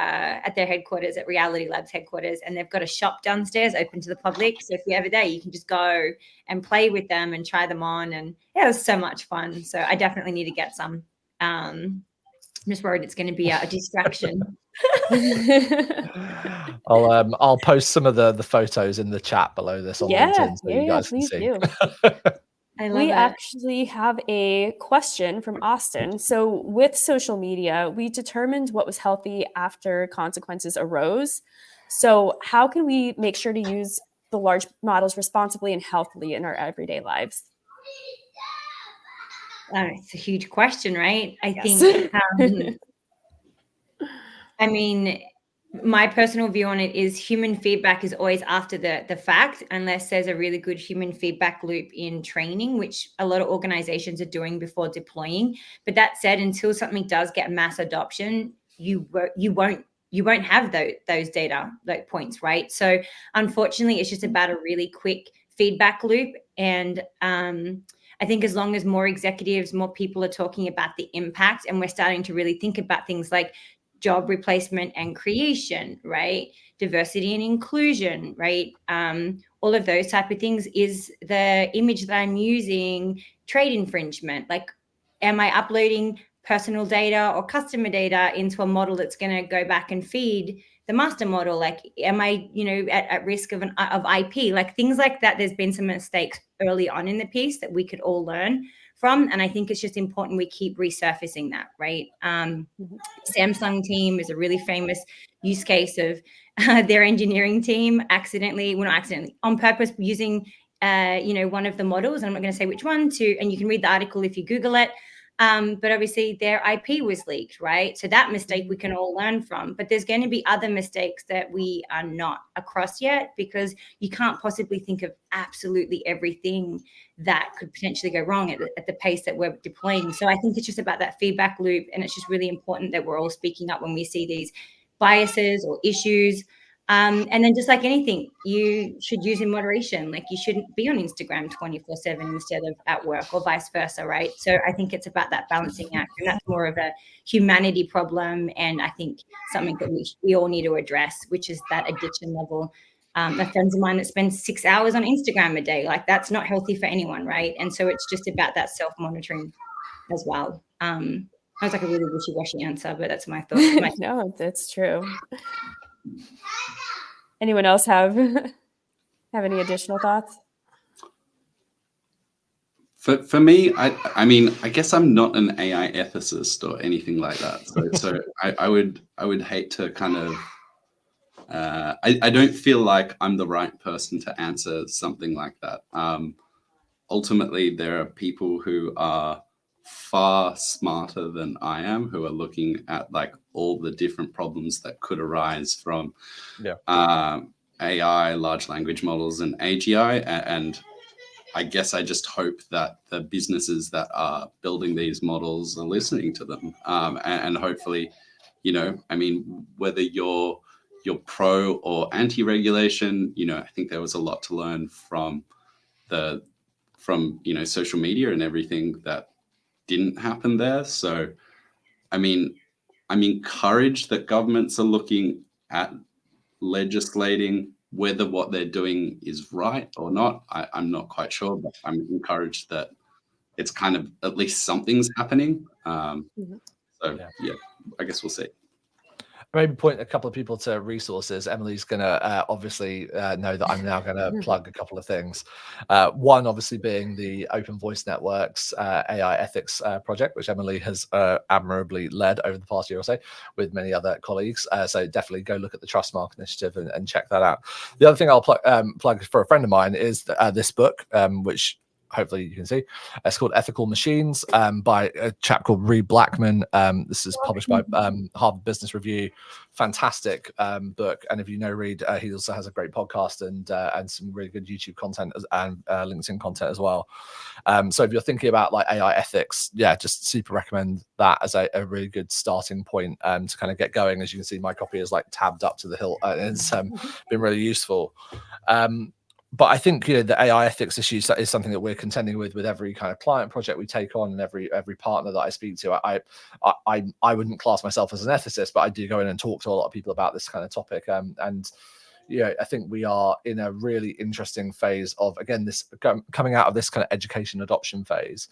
Speaker 2: headquarters, at Reality Labs headquarters, and they've got a shop downstairs open to the public. So if you're ever there, you can just go and play with them and try them on, and yeah, it was so much fun. So I definitely need to get some. I'm just worried it's going to be a distraction.
Speaker 3: I'll post some of the photos in the chat below this on LinkedIn so you guys can see.
Speaker 1: Do. We actually have a question from Austin. So with social media, we determined what was healthy after consequences arose. So how can we make sure to use the large models responsibly and healthily in our everyday lives?
Speaker 2: It's a huge question, right? I think, I mean, my personal view on it is human feedback is always after the fact, unless there's a really good human feedback loop in training, which a lot of organizations are doing before deploying. But that said, until something does get mass adoption, you won't have those data, like points, right? So unfortunately, it's just about a really quick feedback loop. And I think as long as more executives, more people are talking about the impact, and we're starting to really think about things like job replacement and creation, right? Diversity and inclusion, right? All of those type of things. Is the image that I'm using trade infringement? Like, am I uploading personal data or customer data into a model that's going to go back and feed the master model? Like, am I, at risk of IP? Like things like that. There's been some mistakes early on in the piece that we could all learn from, and I think it's just important we keep resurfacing that, right? Samsung team is a really famous use case of their engineering team on purpose using one of the models, and I'm not going to say which one, and you can read the article if you Google it. But obviously their IP was leaked, right? So that mistake we can all learn from. But there's going to be other mistakes that we are not across yet, because you can't possibly think of absolutely everything that could potentially go wrong at the pace that we're deploying. So I think it's just about that feedback loop, and it's just really important that we're all speaking up when we see these biases or issues. And then just like anything, you should use in moderation. Like, you shouldn't be on Instagram 24/7 instead of at work, or vice versa, right? So I think it's about that balancing act, and that's more of a humanity problem, and I think something that we all need to address, which is that addiction level. Friends of mine that spend 6 hours on Instagram a day, like that's not healthy for anyone, right? And so it's just about that self-monitoring as well. That was like a really wishy-washy answer, but that's my thought.
Speaker 1: No, that's true. Anyone else have any additional thoughts?
Speaker 4: For me, I mean, I guess I'm not an AI ethicist or anything like that. So I would hate to kind of. I don't feel like I'm the right person to answer something like that. Ultimately, there are people who are far smarter than I am, who are looking at like all the different problems that could arise from AI, large language models, and AGI. And I guess I just hope that the businesses that are building these models are listening to them. And hopefully, I mean, whether you're pro or anti-regulation, I think there was a lot to learn from social media and everything that didn't happen there. So, I mean, I'm encouraged that governments are looking at legislating whether what they're doing is right or not. I'm not quite sure, but I'm encouraged that it's kind of at least something's happening. So yeah, I guess we'll see.
Speaker 3: maybe point a couple of people to resources. Emily's going to obviously know that I'm now going to plug a couple of things. One, obviously, being the Open Voice Network's AI ethics project, which Emily has admirably led over the past year or so with many other colleagues. So definitely go look at the Trustmark initiative and check that out. The other thing I'll plug for a friend of mine is this book, which hopefully you can see. It's called Ethical Machines by a chap called Reed Blackman. This is published by Harvard Business Review. Fantastic book. And if you know Reed, he also has a great podcast and some really good YouTube content and LinkedIn content as well. So if you're thinking about like AI ethics, yeah, just super recommend that as a really good starting point to kind of get going. As you can see, my copy is like tabbed up to the hilt. It's been really useful. But I think the AI ethics issue is something that we're contending with every kind of client project we take on, and every partner that I speak to. I wouldn't class myself as an ethicist, but I do go in and talk to a lot of people about this kind of topic. And I think we are in a really interesting phase of, again, this coming out of this kind of education adoption phase,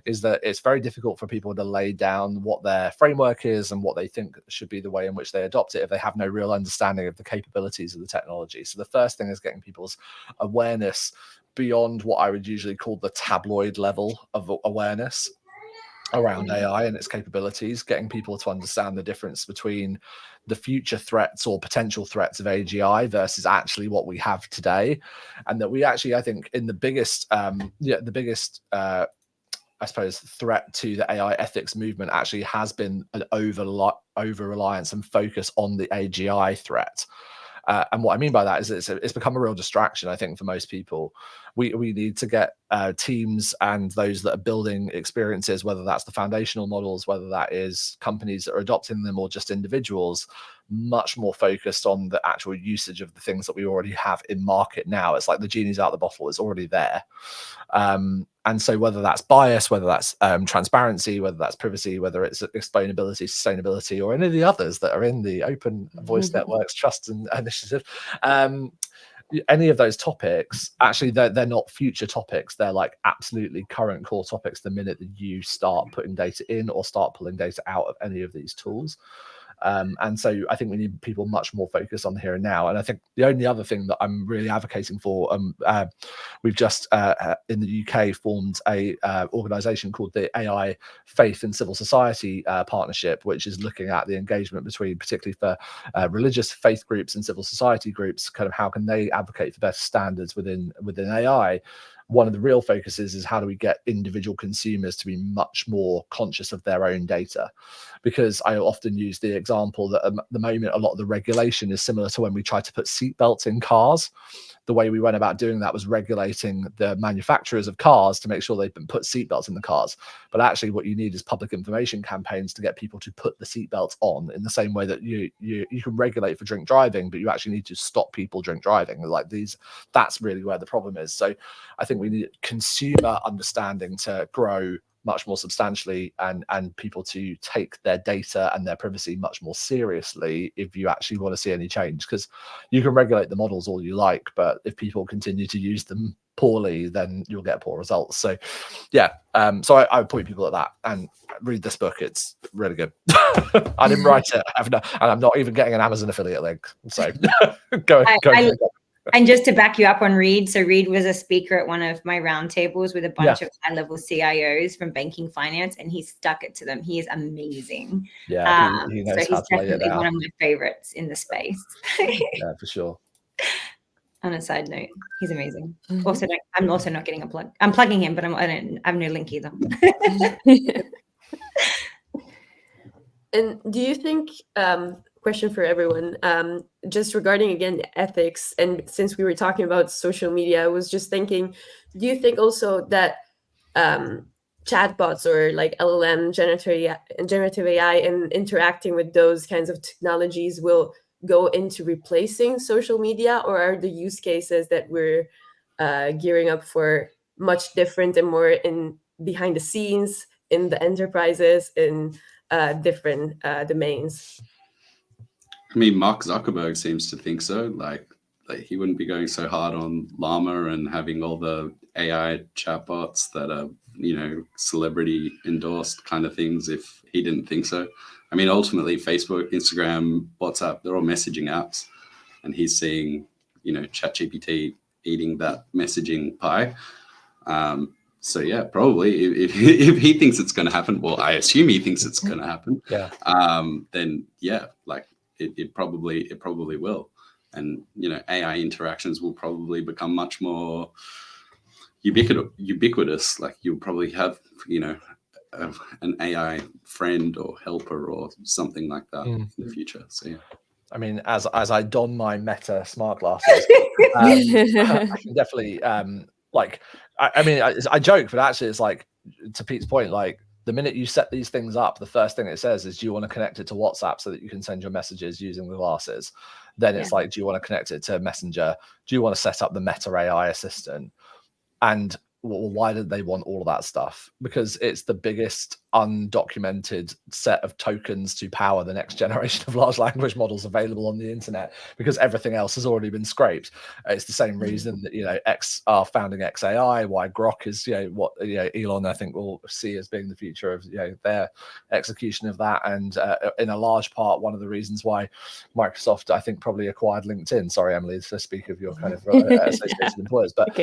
Speaker 3: is that it's very difficult for people to lay down what their framework is and what they think should be the way in which they adopt it if they have no real understanding of the capabilities of the technology. So the first thing is getting people's awareness beyond what I would usually call the tabloid level of awareness around AI and its capabilities, getting people to understand the difference between the future threats or potential threats of AGI versus actually what we have today. And that we actually, I think, in the biggest, I suppose, threat to the AI ethics movement actually has been an over-reliance and focus on the AGI threat. And what I mean by that is it's become a real distraction, I think, for most people. We need to get teams and those that are building experiences, whether that's the foundational models, whether that is companies that are adopting them or just individuals, much more focused on the actual usage of the things that we already have in market now. It's like the genie's out of the bottle, it's already there. And so whether that's bias, whether that's transparency, whether that's privacy, whether it's explainability, sustainability, or any of the others that are in the Open Voice Networks Trust and Initiative, any of those topics, actually, they're not future topics. They're like absolutely current core topics the minute that you start putting data in or start pulling data out of any of these tools. And so I think we need people much more focused on the here and now. And I think the only other thing that I'm really advocating for, we've just in the UK formed a organization called the AI Faith and Civil Society Partnership, which is looking at the engagement between, particularly for religious faith groups and civil society groups, kind of how can they advocate for better standards within AI. One of the real focuses is how do we get individual consumers to be much more conscious of their own data? Because I often use the example that at the moment, a lot of the regulation is similar to when we tried to put seatbelts in cars. The way we went about doing that was regulating the manufacturers of cars to make sure they put seatbelts in the cars. But actually what you need is public information campaigns to get people to put the seatbelts on, in the same way that you can regulate for drink driving, but you actually need to stop people drink driving. Like that's really where the problem is. So I think we need consumer understanding to grow much more substantially, and people to take their data and their privacy much more seriously if you actually want to see any change. Because you can regulate the models all you like, but if people continue to use them poorly, then you'll get poor results. So yeah, so I would point people at that and read this book. It's really good. I didn't write it, and I'm not even getting an Amazon affiliate link, so go.
Speaker 2: And just to back you up on Reed, so Reed was a speaker at one of my roundtables with a bunch of high-level CIOs from banking finance, and he stuck it to them. He is amazing.
Speaker 3: Yeah, he knows
Speaker 2: so
Speaker 3: how
Speaker 2: he's
Speaker 3: to lay it
Speaker 2: definitely
Speaker 3: down.
Speaker 2: one of my favorites in the space.
Speaker 3: Yeah, for sure.
Speaker 2: On a side note, he's amazing. Also, I'm also not getting a plug. I'm plugging him, but I have no link either.
Speaker 5: And do you think, question for everyone, just regarding, again, ethics, and since we were talking about social media, I was just thinking, do you think also that chatbots or like LLM, generative AI, and interacting with those kinds of technologies will go into replacing social media, or are the use cases that we're gearing up for much different and more in behind the scenes in the enterprises in different domains?
Speaker 4: I mean, Mark Zuckerberg seems to think so. Like he wouldn't be going so hard on Llama and having all the AI chatbots that are, celebrity endorsed kind of things if he didn't think so. I mean, ultimately, Facebook, Instagram, WhatsApp, they're all messaging apps, and he's seeing, you know, ChatGPT eating that messaging pie. So yeah, probably if he thinks it's going to happen, well, I assume he thinks it's going to happen.
Speaker 3: Yeah.
Speaker 4: Then yeah, like it probably will, and you know, AI interactions will probably become much more ubiquitous. Like you'll probably have, you know, an AI friend or helper or something like that in the future. So yeah.
Speaker 3: I mean, as I don my Meta smart glasses, I can definitely like. I mean, I joke, but actually, it's like, to Pete's point, like the minute you set these things up, the first thing it says is, do you want to connect it to WhatsApp so that you can send your messages using the glasses? Then it's like, do you want to connect it to Messenger? Do you want to set up the Meta AI assistant? And well, why did they want all of that stuff? Because it's the biggest undocumented set of tokens to power the next generation of large language models available on the internet, because everything else has already been scraped. It's the same reason that, you know, X are founding XAI, why Grok is, you know, what, you know, Elon, I think, will see as being the future of, you know, their execution of that. And in a large part, one of the reasons why Microsoft, I think, probably acquired LinkedIn. Sorry, Emily, to speak of your kind of associated employers, but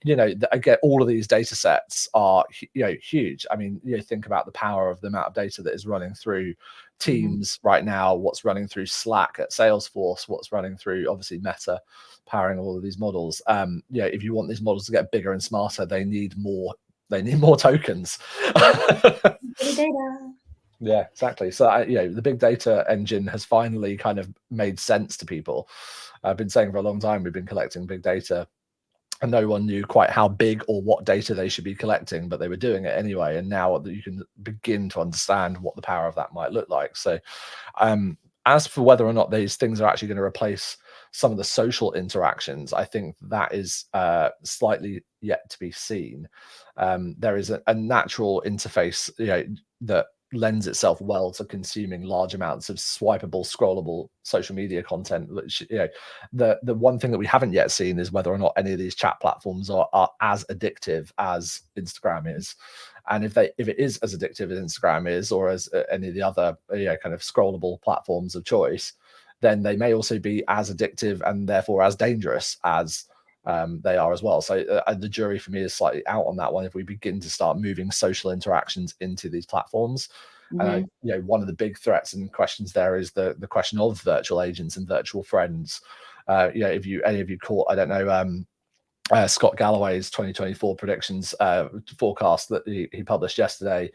Speaker 3: you know, again, all of these data sets are, you know, huge. I mean, you know, think about the power of the amount of data that is running through Teams right now, what's running through Slack at Salesforce, what's running through obviously Meta powering all of these models. You know, if you want these models to get bigger and smarter, they need more tokens.
Speaker 2: Data.
Speaker 3: Yeah, exactly. So you know, the big data engine has finally kind of made sense to people. I've been saying for a long time, we've been collecting big data, and no one knew quite how big or what data they should be collecting, but they were doing it anyway. And now that you can begin to understand what the power of that might look like. So as for whether or not these things are actually going to replace some of the social interactions, I think that is slightly yet to be seen. There is a natural interface, you know, that lends itself well to consuming large amounts of swipeable, scrollable social media content. Which, you know, the one thing that we haven't yet seen is whether or not any of these chat platforms are as addictive as Instagram is. And if it is as addictive as Instagram is, or as any of the other, you know, kind of scrollable platforms of choice, then they may also be as addictive and therefore as dangerous as they are as well. So the jury for me is slightly out on that one. If we begin to start moving social interactions into these platforms, you know, one of the big threats and questions there is the question of virtual agents and virtual friends. You know, if any of you caught, I don't know, Scott Galloway's 2024 predictions forecast that he published yesterday,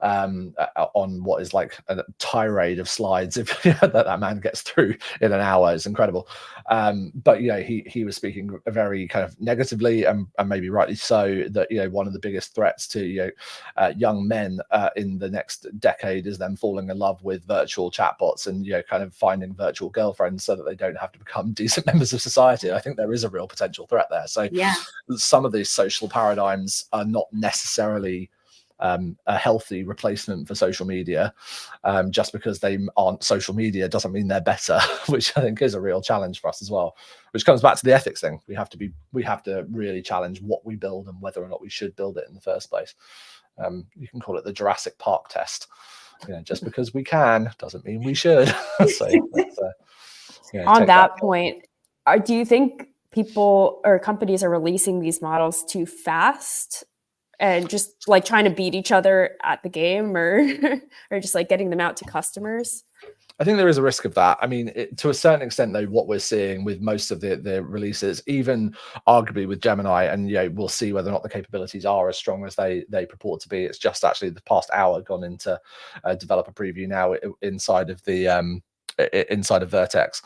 Speaker 3: on what is like a tirade of slides if that man gets through in an hour. Is incredible. But you know, he was speaking very kind of negatively, and maybe rightly so, that, you know, one of the biggest threats to, you know, young men in the next decade is them falling in love with virtual chatbots and, you know, kind of finding virtual girlfriends so that they don't have to become decent members of society. I think there is a real potential threat there. So yeah, some of these social paradigms are not necessarily a healthy replacement for social media. Just because they aren't social media doesn't mean they're better, which I think is a real challenge for us as well, which comes back to the ethics thing. We have to really challenge what we build and whether or not we should build it in the first place. You can call it the Jurassic Park test. You know, just because we can doesn't mean we should. So you know,
Speaker 1: on that point, do you think people or companies are releasing these models too fast and just like trying to beat each other at the game, or just like getting them out to customers?
Speaker 3: I think there is a risk of that. I mean, to a certain extent, though, what we're seeing with most of the releases, even arguably with Gemini, and you know, we'll see whether or not the capabilities are as strong as they purport to be. It's just actually the past hour gone into developer preview now inside of Vertex.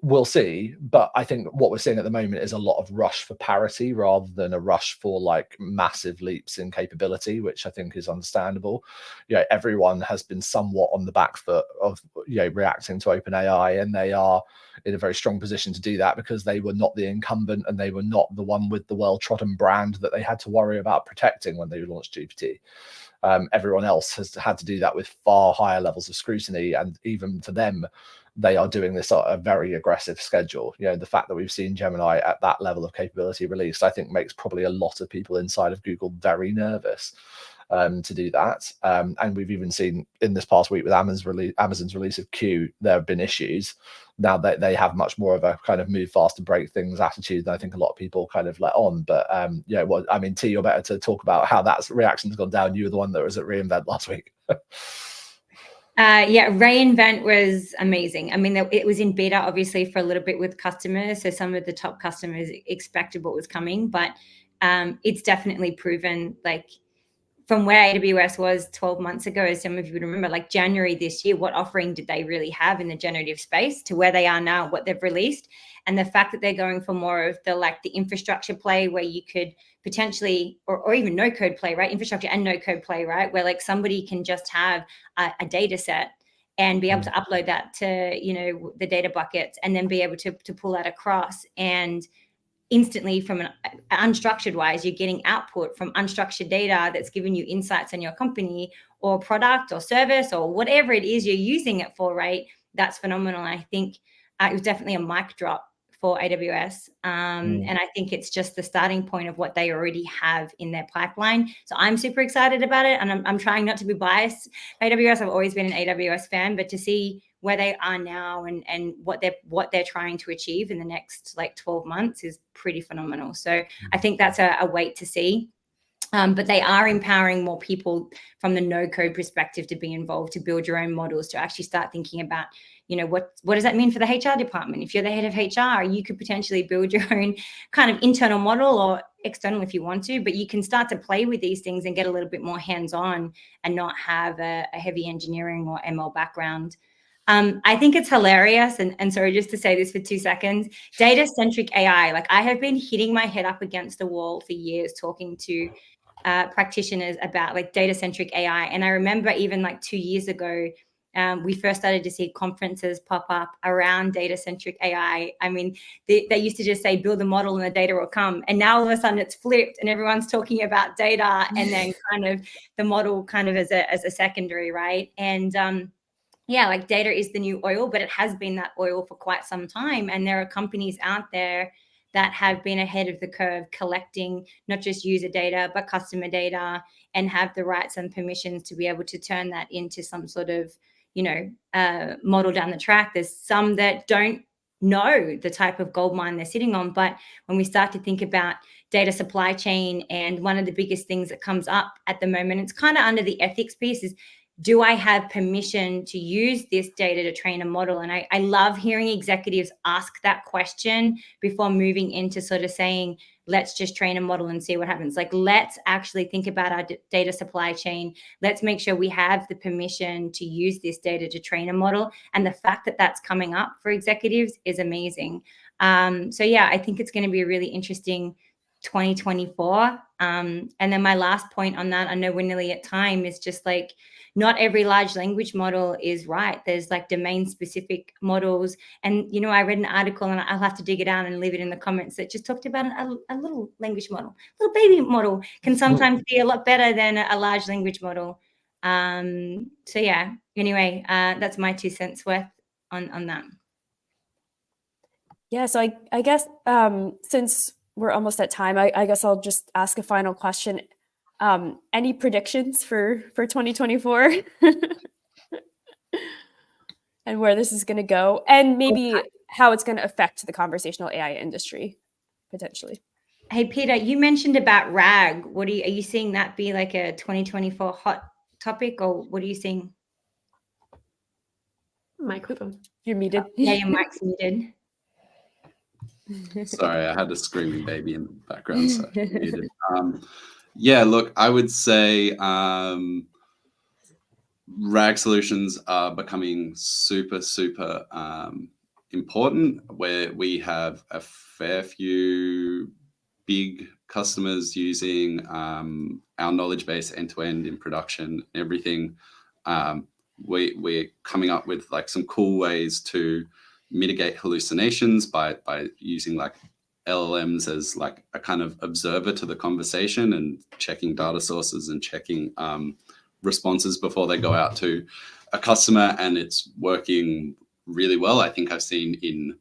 Speaker 3: We'll see, but I think what we're seeing at the moment is a lot of rush for parity rather than a rush for like massive leaps in capability, which I think is understandable. You know, everyone has been somewhat on the back foot of, you know, reacting to OpenAI, and they are in a very strong position to do that because they were not the incumbent and they were not the one with the well-trodden brand that they had to worry about protecting when they launched GPT. Everyone else has had to do that with far higher levels of scrutiny, and even for them, they are doing this at a very aggressive schedule. You know, the fact that we've seen Gemini at that level of capability released, I think, makes probably a lot of people inside of Google very nervous. to do that. And we've even seen in this past week with Amazon's release of Q, there have been issues. Now that they have much more of a kind of move fast to break things attitude than I think a lot of people kind of let on. But yeah, well, I mean, T, you're better to talk about how that reaction's gone down. You were the one that was at reInvent last week.
Speaker 2: Yeah, reInvent was amazing. I mean, it was in beta, obviously, for a little bit with customers. So some of the top customers expected what was coming, but it's definitely proven, like, from where AWS was 12 months ago, as some of you would remember, like January this year, what offering did they really have in the generative space to where they are now, what they've released? And the fact that they're going for more of the infrastructure play where you could potentially, or even no code play, right? Infrastructure and no code play, right? Where like somebody can just have a data set and be able to upload that to, you know, the data buckets, and then be able to pull that across, and instantly from an unstructured wise, you're getting output from unstructured data that's giving you insights on your company or product or service or whatever it is you're using it for, right? That's phenomenal. I think it was definitely a mic drop for AWS. And I think it's just the starting point of what they already have in their pipeline. So I'm super excited about it. And I'm trying not to be biased by AWS. I've always been an AWS fan, but to see where they are now and what they're trying to achieve in the next like 12 months is pretty phenomenal. So I think that's a wait to see. But they are empowering more people from the no code perspective to be involved, to build your own models, to actually start thinking about, you know, what does that mean for the HR department? If you're the head of HR, you could potentially build your own kind of internal model, or external if you want to, but you can start to play with these things and get a little bit more hands-on and not have a heavy engineering or ML background. I think it's hilarious. And sorry, just to say this for 2 seconds, data-centric AI, like I have been hitting my head up against the wall for years talking to practitioners about like data-centric AI. And I remember even like 2 years ago, we first started to see conferences pop up around data-centric AI. I mean, they used to just say, build a model and the data will come. And now all of a sudden it's flipped and everyone's talking about data and then kind of the model kind of as a secondary, right? And yeah, like data is the new oil, but it has been that oil for quite some time. And there are companies out there that have been ahead of the curve, collecting not just user data, but customer data, and have the rights and permissions to be able to turn that into some sort of, you know, model down the track. There's some that don't know the type of gold mine they're sitting on. But when we start to think about data supply chain, and one of the biggest things that comes up at the moment, it's kind of under the ethics piece, is do I have permission to use this data to train a model? And I love hearing executives ask that question before moving into sort of saying, let's just train a model and see what happens. Like, let's actually think about our data supply chain. Let's make sure we have the permission to use this data to train a model. And the fact that that's coming up for executives is amazing. So yeah, I think it's going to be a really interesting 2024. And then my last point on that, I know we're nearly at time, is just like, not every large language model is right. There's like domain specific models. And, you know, I read an article, and I'll have to dig it out and leave it in the comments, that just talked about a little language model, little baby model can sometimes be a lot better than a large language model. So yeah, anyway, that's my 2 cents worth on that.
Speaker 1: Yeah, so I guess since we're almost at time, I guess I'll just ask a final question. Any predictions for 2024 and where this is going to go, and maybe how it's going to affect the conversational AI industry potentially?
Speaker 2: Hey, Peter, you mentioned about RAG. Are you seeing that be like a 2024 hot topic, or what are you seeing?
Speaker 5: Microphone.
Speaker 1: You're muted.
Speaker 2: Yeah, your mic's muted.
Speaker 4: Sorry, I had a screaming baby in the background, so I muted. Yeah, look, I would say RAG solutions are becoming super, super important, where we have a fair few big customers using our knowledge base end-to-end in production, everything. We're coming up with like some cool ways to mitigate hallucinations by using like LLMs as like a kind of observer to the conversation, and checking data sources and checking responses before they go out to a customer, and it's working really well. I think I've seen in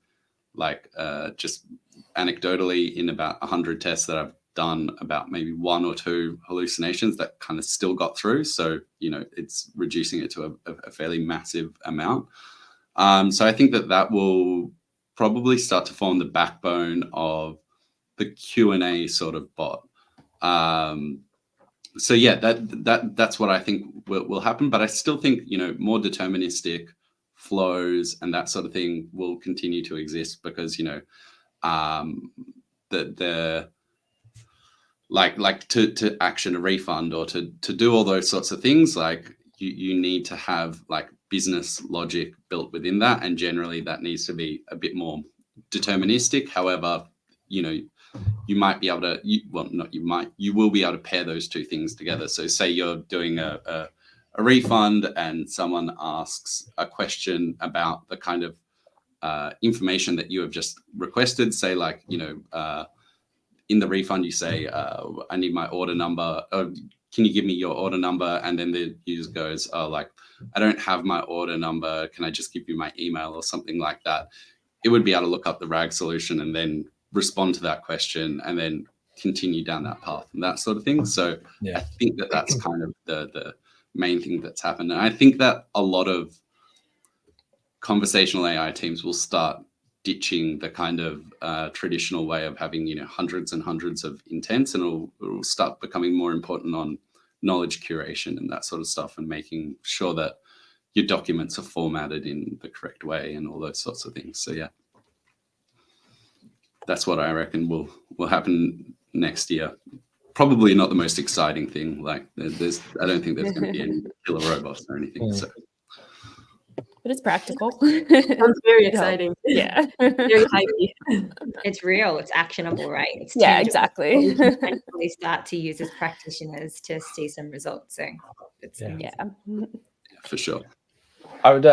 Speaker 4: like just anecdotally in about 100 tests that I've done about maybe 1 or 2 hallucinations that kind of still got through. So, you know, it's reducing it to a fairly massive amount. So I think that will probably start to form the backbone of the Q&A sort of bot. So yeah, that's what I think will happen. But I still think, you know, more deterministic flows and that sort of thing will continue to exist, because, you know, the like to action a refund or to do all those sorts of things, like you need to have like business logic built within that, and generally that needs to be a bit more deterministic. However, you know, you might be able to, you will be able to pair those two things together. So say you're doing a refund and someone asks a question about the kind of information that you have just requested. Say like, you know, in the refund you say, I need my order number. Can you give me your order number? And then the user goes, oh, like, I don't have my order number. Can I just give you my email or something like that? It would be able to look up the RAG solution and then respond to that question and then continue down that path and that sort of thing. So yeah. I think that's kind of the main thing that's happened. And I think that a lot of conversational AI teams will start ditching the kind of traditional way of having, you know, hundreds and hundreds of intents, and it'll start becoming more important on knowledge curation and that sort of stuff, and making sure that your documents are formatted in the correct way and all those sorts of things. So yeah, that's what I reckon will happen next year. Probably not the most exciting thing. Like I don't think there's going to be any killer robots or anything. So.
Speaker 1: But it's practical.
Speaker 5: Sounds very exciting.
Speaker 1: Yeah.
Speaker 5: Very hypey.
Speaker 2: It's real. It's actionable, right? It's
Speaker 1: yeah,
Speaker 2: tangible.
Speaker 1: exactly.
Speaker 2: We can actually start to use as practitioners to see some results. So it's
Speaker 1: yeah,
Speaker 4: for sure.
Speaker 3: I would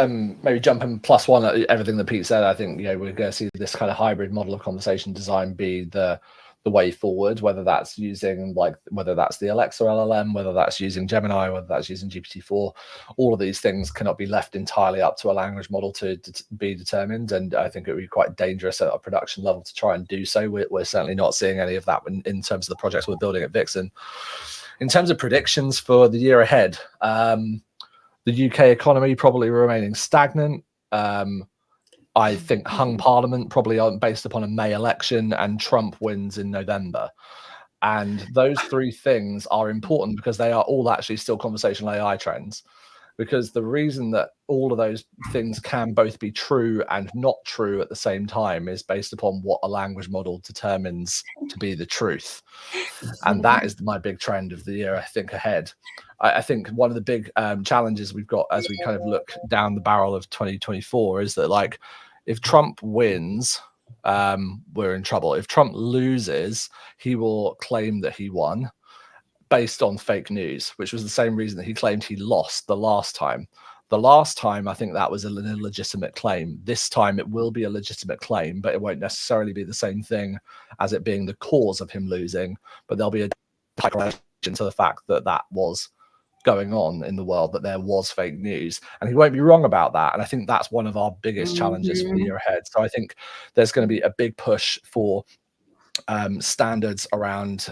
Speaker 3: maybe jump in +1 at everything that Pete said. I think, you know, we're going to see this kind of hybrid model of conversation design be the way forward, whether that's using whether that's the Alexa LLM, whether that's using Gemini, whether that's using GPT-4. All of these things cannot be left entirely up to a language model to be determined, and I think it would be quite dangerous at a production level to try and do so. We're certainly not seeing any of that in terms of the projects we're building at Vixen. In terms of predictions for the year ahead, the UK economy probably remaining stagnant. I think hung parliament probably based upon a May election, and Trump wins in November. And those three things are important because they are all actually still conversational AI trends. Because the reason that all of those things can both be true and not true at the same time is based upon what a language model determines to be the truth. And that is my big trend of the year, I think, ahead. I think one of the big challenges we've got as we kind of look down the barrel of 2024 is that, like, if Trump wins, we're in trouble. If Trump loses, he will claim that he won based on fake news, which was the same reason that he claimed he lost the last time. The last time, I think that was an illegitimate claim. This time it will be a legitimate claim, but it won't necessarily be the same thing as it being the cause of him losing. But there'll be a correlation to the fact that that was going on in the world, that there was fake news, and he won't be wrong about that. And I think that's one of our biggest challenges for the year ahead. So I think there's going to be a big push for standards around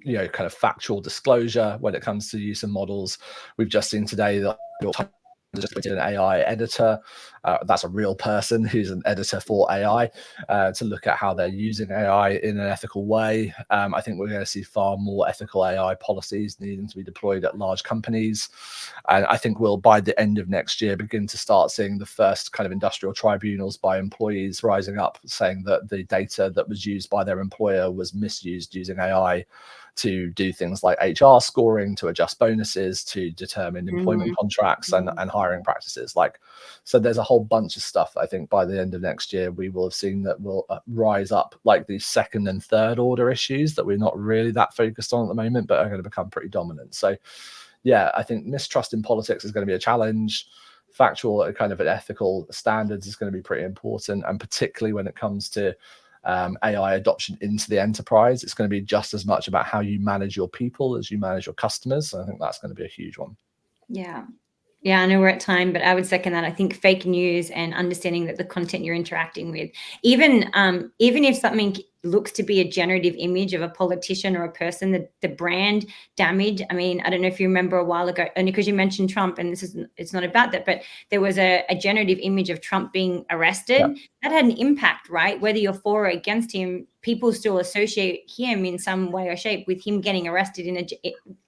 Speaker 3: you know, kind of factual disclosure when it comes to use of models. We've just seen today that just put in an AI editor. That's a real person who's an editor for AI to look at how they're using AI in an ethical way. I think we're going to see far more ethical AI policies needing to be deployed at large companies. And I think we'll, by the end of next year, begin to start seeing the first kind of industrial tribunals by employees rising up saying that the data that was used by their employer was misused using AI to do things like HR scoring, to adjust bonuses, to determine employment contracts and hiring practices. Like, so there's a whole bunch of stuff. I think by the end of next year, we will have seen that will rise up, like these second and third order issues that we're not really that focused on at the moment, but are going to become pretty dominant. So yeah, I think mistrust in politics is going to be a challenge. Factual kind of an ethical standards is going to be pretty important. And particularly when it comes to AI adoption into the enterprise, it's going to be just as much about how you manage your people as you manage your customers. So I think that's going to be a huge one.
Speaker 2: Yeah. Yeah, I know we're at time, but I would second that. I think fake news and understanding that the content you're interacting with, even if something looks to be a generative image of a politician or a person, the brand damage. I mean, I don't know if you remember a while ago, only because you mentioned Trump, and it's not about that, but there was a generative image of Trump being arrested. That had an impact, right? Whether you're for or against him, people still associate him in some way or shape with him getting arrested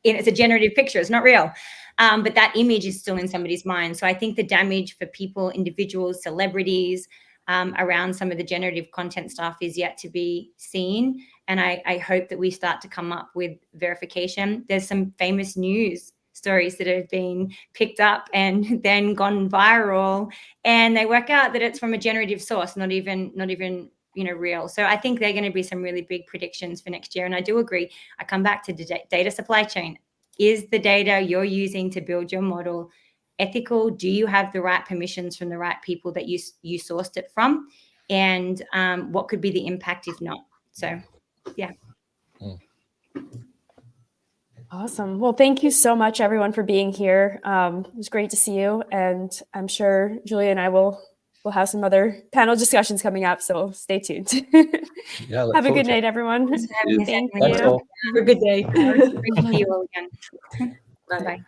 Speaker 2: it's a generative picture. It's not real. But that image is still in somebody's mind. So I think the damage for people, individuals, celebrities, around some of the generative content stuff is yet to be seen. And I hope that we start to come up with verification. There's some famous news stories that have been picked up and then gone viral, and they work out that it's from a generative source, not even real. So I think they're going to be some really big predictions for next year. And I do agree. I come back to the data supply chain. Is the data you're using to build your model ethical? Do you have the right permissions from the right people that you sourced it from? And what could be the impact if not? So, yeah.
Speaker 1: Awesome. Well, thank you so much, everyone, for being here. It was great to see you. And I'm sure Giulia and I will have some other panel discussions coming up. So stay tuned.
Speaker 3: Yeah,
Speaker 1: have a good night, everyone.
Speaker 2: Thanks for having us,
Speaker 1: Thank
Speaker 2: Emily.
Speaker 1: you.
Speaker 3: all.
Speaker 5: Have a good day.
Speaker 2: Thank you all again.
Speaker 5: Bye.
Speaker 2: Bye.